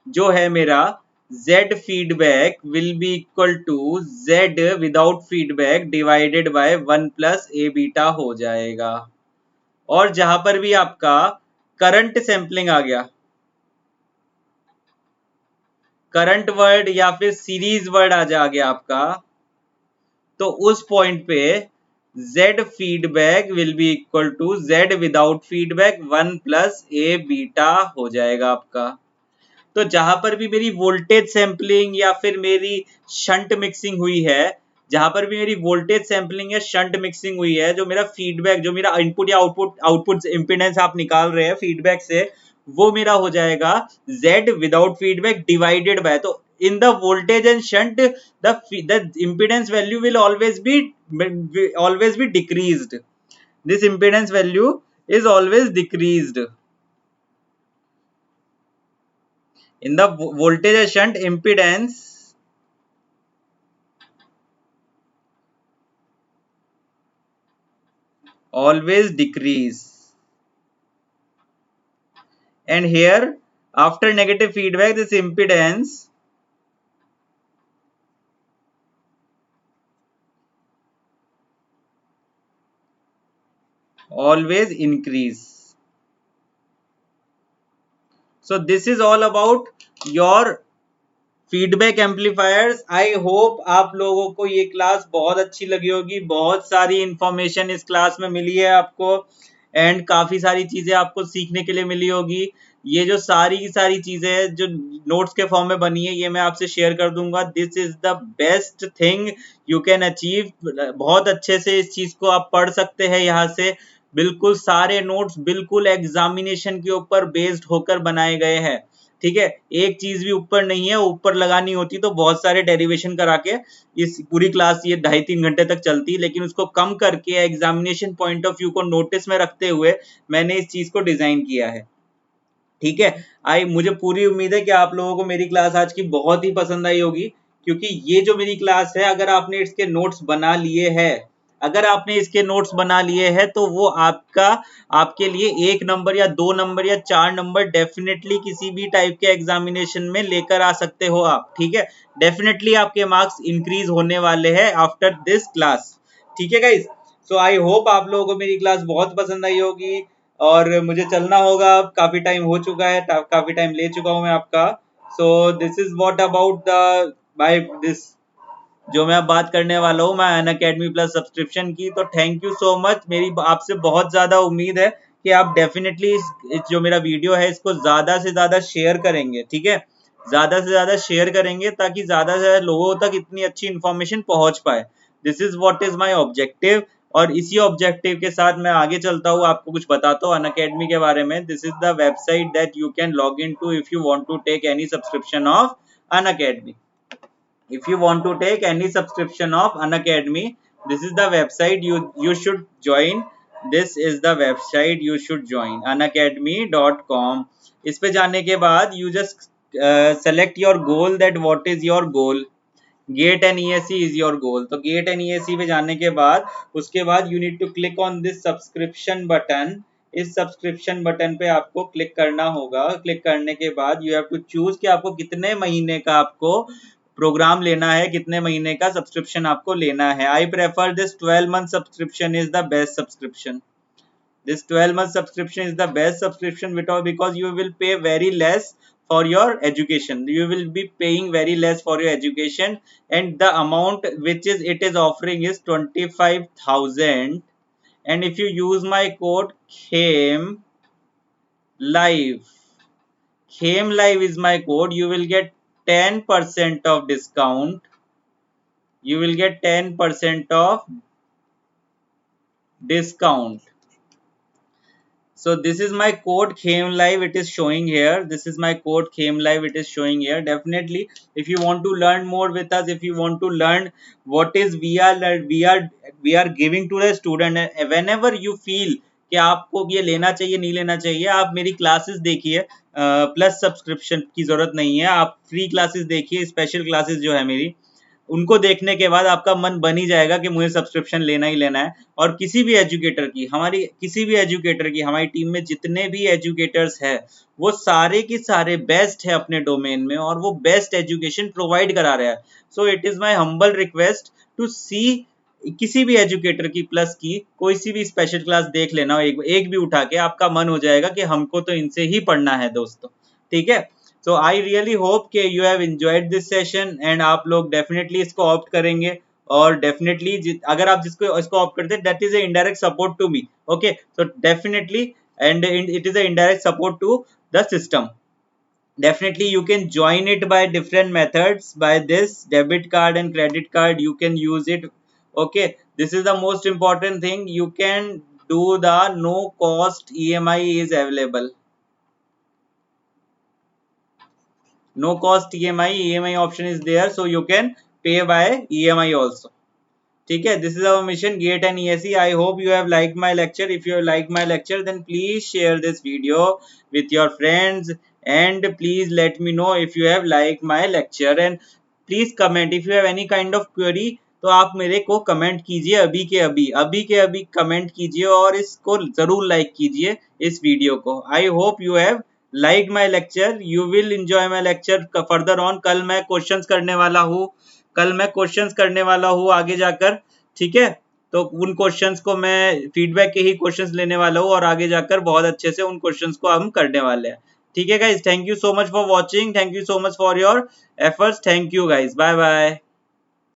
जो है मेरा, Z feedback will be equal to Z without feedback divided by 1 plus A beta हो जाएगा. और जहां पर भी आपका करंट सैंपलिंग आ गया, करंट वर्ड या फिर सीरीज वर्ड आ गया आपका, तो उस पॉइंट पे z feedback will be equal to z without feedback 1 plus a beta हो जाएगा आपका। तो जहां पर भी मेरी वोल्टेज सैंपलिंग या फिर मेरी शंट मिक्सिंग हुई है, जहां पर भी मेरी वोल्टेज सैंपलिंग या शंट मिक्सिंग हुई है, जो मेरा फीडबैक, जो मेरा इनपुट या आउटपुट इंपीडेंस आप निकाल रहे हैं फीडबैक से, वो मेरा हो जाएगा Z without feedback divided bye, तो in the voltage and shunt the impedance value will always be decreased. This impedance value is always decreased. In the voltage and shunt, impedance always decrease. And here after negative feedback, this impedance always increase. So this is all about your feedback amplifiers. I hope आप लोगों को ये class बहुत अच्छी लगी होगी, बहुत सारी इंफॉर्मेशन इस क्लास में मिली है आपको, एंड काफी सारी चीजें आपको सीखने के लिए मिली होगी। ये जो सारी की सारी चीजें हैं जो नोट्स के फॉर्म में बनी है, ये मैं आपसे शेयर कर दूंगा। This is the best thing you can achieve. बहुत अच्छे से इस चीज को आप पढ़ सकते हैं यहाँ से। बिल्कुल सारे नोट्स बिल्कुल एग्जामिनेशन के ऊपर बेस्ड होकर बनाए गए हैं, ठीक है। एक चीज भी ऊपर नहीं है, ऊपर लगानी होती तो बहुत सारे डेरिवेशन करा के इस पूरी क्लास ये 2.5-3 घंटे तक चलती, लेकिन उसको कम करके एग्जामिनेशन पॉइंट ऑफ व्यू को नोटिस में रखते हुए मैंने इस चीज को डिजाइन किया है, ठीक है। मुझे पूरी उम्मीद है कि आप लोगों को मेरी क्लास आज की बहुत ही पसंद आई होगी, क्योंकि ये जो मेरी क्लास है, अगर आपने इसके नोट्स बना लिए हैं, अगर आपने इसके नोट्स बना लिए हैं, तो वो आपके लिए 1 नंबर या 2 नंबर या 4 नंबर डेफिनेटली किसी भी टाइप के एग्जामिनेशन में लेकर आ सकते हो आप, ठीक है। डेफिनेटली आपके मार्क्स इंक्रीज होने वाले हैं आफ्टर दिस क्लास, ठीक है गाइस। सो आई होप आप लोगों को मेरी क्लास बहुत पसंद आई होगी, और मुझे चलना होगा, काफी टाइम हो चुका है, काफी टाइम ले चुका हूं मैं आपका। So this is what about the by this जो मैं अब बात करने वाला हूँ, मैं अनअकैडमी प्लस सब्सक्रिप्शन की। तो थैंक यू सो मच। मेरी आपसे बहुत ज्यादा उम्मीद है कि आप डेफिनेटली इस जो मेरा वीडियो है इसको ज्यादा से ज्यादा शेयर करेंगे, ठीक है। ज्यादा से ज्यादा शेयर करेंगे ताकि ज्यादा से ज्यादा लोगों तक इतनी अच्छी इंफॉर्मेशन पहुंच पाए। This is what is my objective, और इसी ऑब्जेक्टिव के साथ मैं आगे चलता हूँ, आपको कुछ बताता हूँ अनअकैडमी के बारे में। This is the website that you can log in to if you want to take any subscription of Unacademy. If you want to take any subscription of Unacademy, this is the website you should join. This is the website you should join, unacademy.com. इस पे जाने के बाद you just select your goal, that what is your goal. GATE and ESE is your goal. तो GATE and ESE पे जाने के बाद उसके बाद you need to click on this subscription button. इस सब्सक्रिप्शन बटन पे आपको क्लिक करना होगा। क्लिक करने के बाद यू हैव टू चूज कि आपको कितने महीने का आपको प्रोग्राम लेना है, कितने महीने का सब्सक्रिप्शन आपको लेना है। I prefer this 12 month subscription is the best subscription. This 12 month subscription is the best subscription because you will pay very less for your education. You will be paying very less for your education, and the amount which is it is offering is 25,000. And if you use my code KHEMLIVE is my code, you will get 10% of discount. You will get 10% of discount. So this is my code KHEMLIVE, it is showing here. This is my code KHEMLIVE, it is showing here. Definitely, if you want to learn more with us, if you want to learn what is we are giving to the student, whenever you feel कि आपको ये लेना चाहिए नहीं लेना चाहिए, आप मेरी क्लासेस देखिए। प्लस सब्सक्रिप्शन की जरूरत नहीं है, आप फ्री क्लासेस देखिए। स्पेशल क्लासेस जो है मेरी, उनको देखने के बाद आपका मन बन ही जाएगा कि मुझे सब्सक्रिप्शन लेना ही लेना है। और किसी भी एजुकेटर की हमारी टीम में जितने भी एजुकेटर्स हैं, वो सारे के सारे बेस्ट है अपने डोमेन में, और वो बेस्ट एजुकेशन प्रोवाइड करा रहा है। So it is my humble request to see किसी भी एजुकेटर की प्लस की कोई सी भी स्पेशल क्लास देख लेना, एक भी उठा के, आपका मन हो जाएगा कि हमको तो इनसे ही पढ़ना है दोस्तों, ठीक है। सो आई रियली होप कि you have enjoyed this session and आप लोग डेफिनेटली इसको ऑप्ट करेंगे और डेफिनेटली अगर आप जिसको इसको ऑप्ट करते हैं that is a indirect support to me okay so definitely and it is a indirect support to the system. Definitely you can join it by different methods. By this debit card and credit card you can use it. Okay, this is the most important thing. You can do the no cost EMI is available. No cost EMI option is there, so you can pay by EMI also. ठीक है, this is our mission GATE and ESE. I hope you have liked my lecture. If you have liked my lecture, then please share this video with your friends and please let me know if you have liked my lecture and please comment if you have any kind of query. तो आप मेरे को comment कीजिए अभी के अभी comment कीजिए और इसको जरूर लाइक कीजिए इस वीडियो को. आई hope you have like my lecture. You will enjoy my lecture further on. कल मैं क्वेश्चंस करने वाला हूँ आगे जाकर. ठीक है, तो उन क्वेश्चंस को मैं फीडबैक के ही क्वेश्चंस लेने वाला हूँ और आगे जाकर बहुत अच्छे से उन क्वेश्चंस को हम करने वाले हैं. ठीक है guys, thank you so much for watching. Thank you so much for your efforts. Thank you guys, bye bye.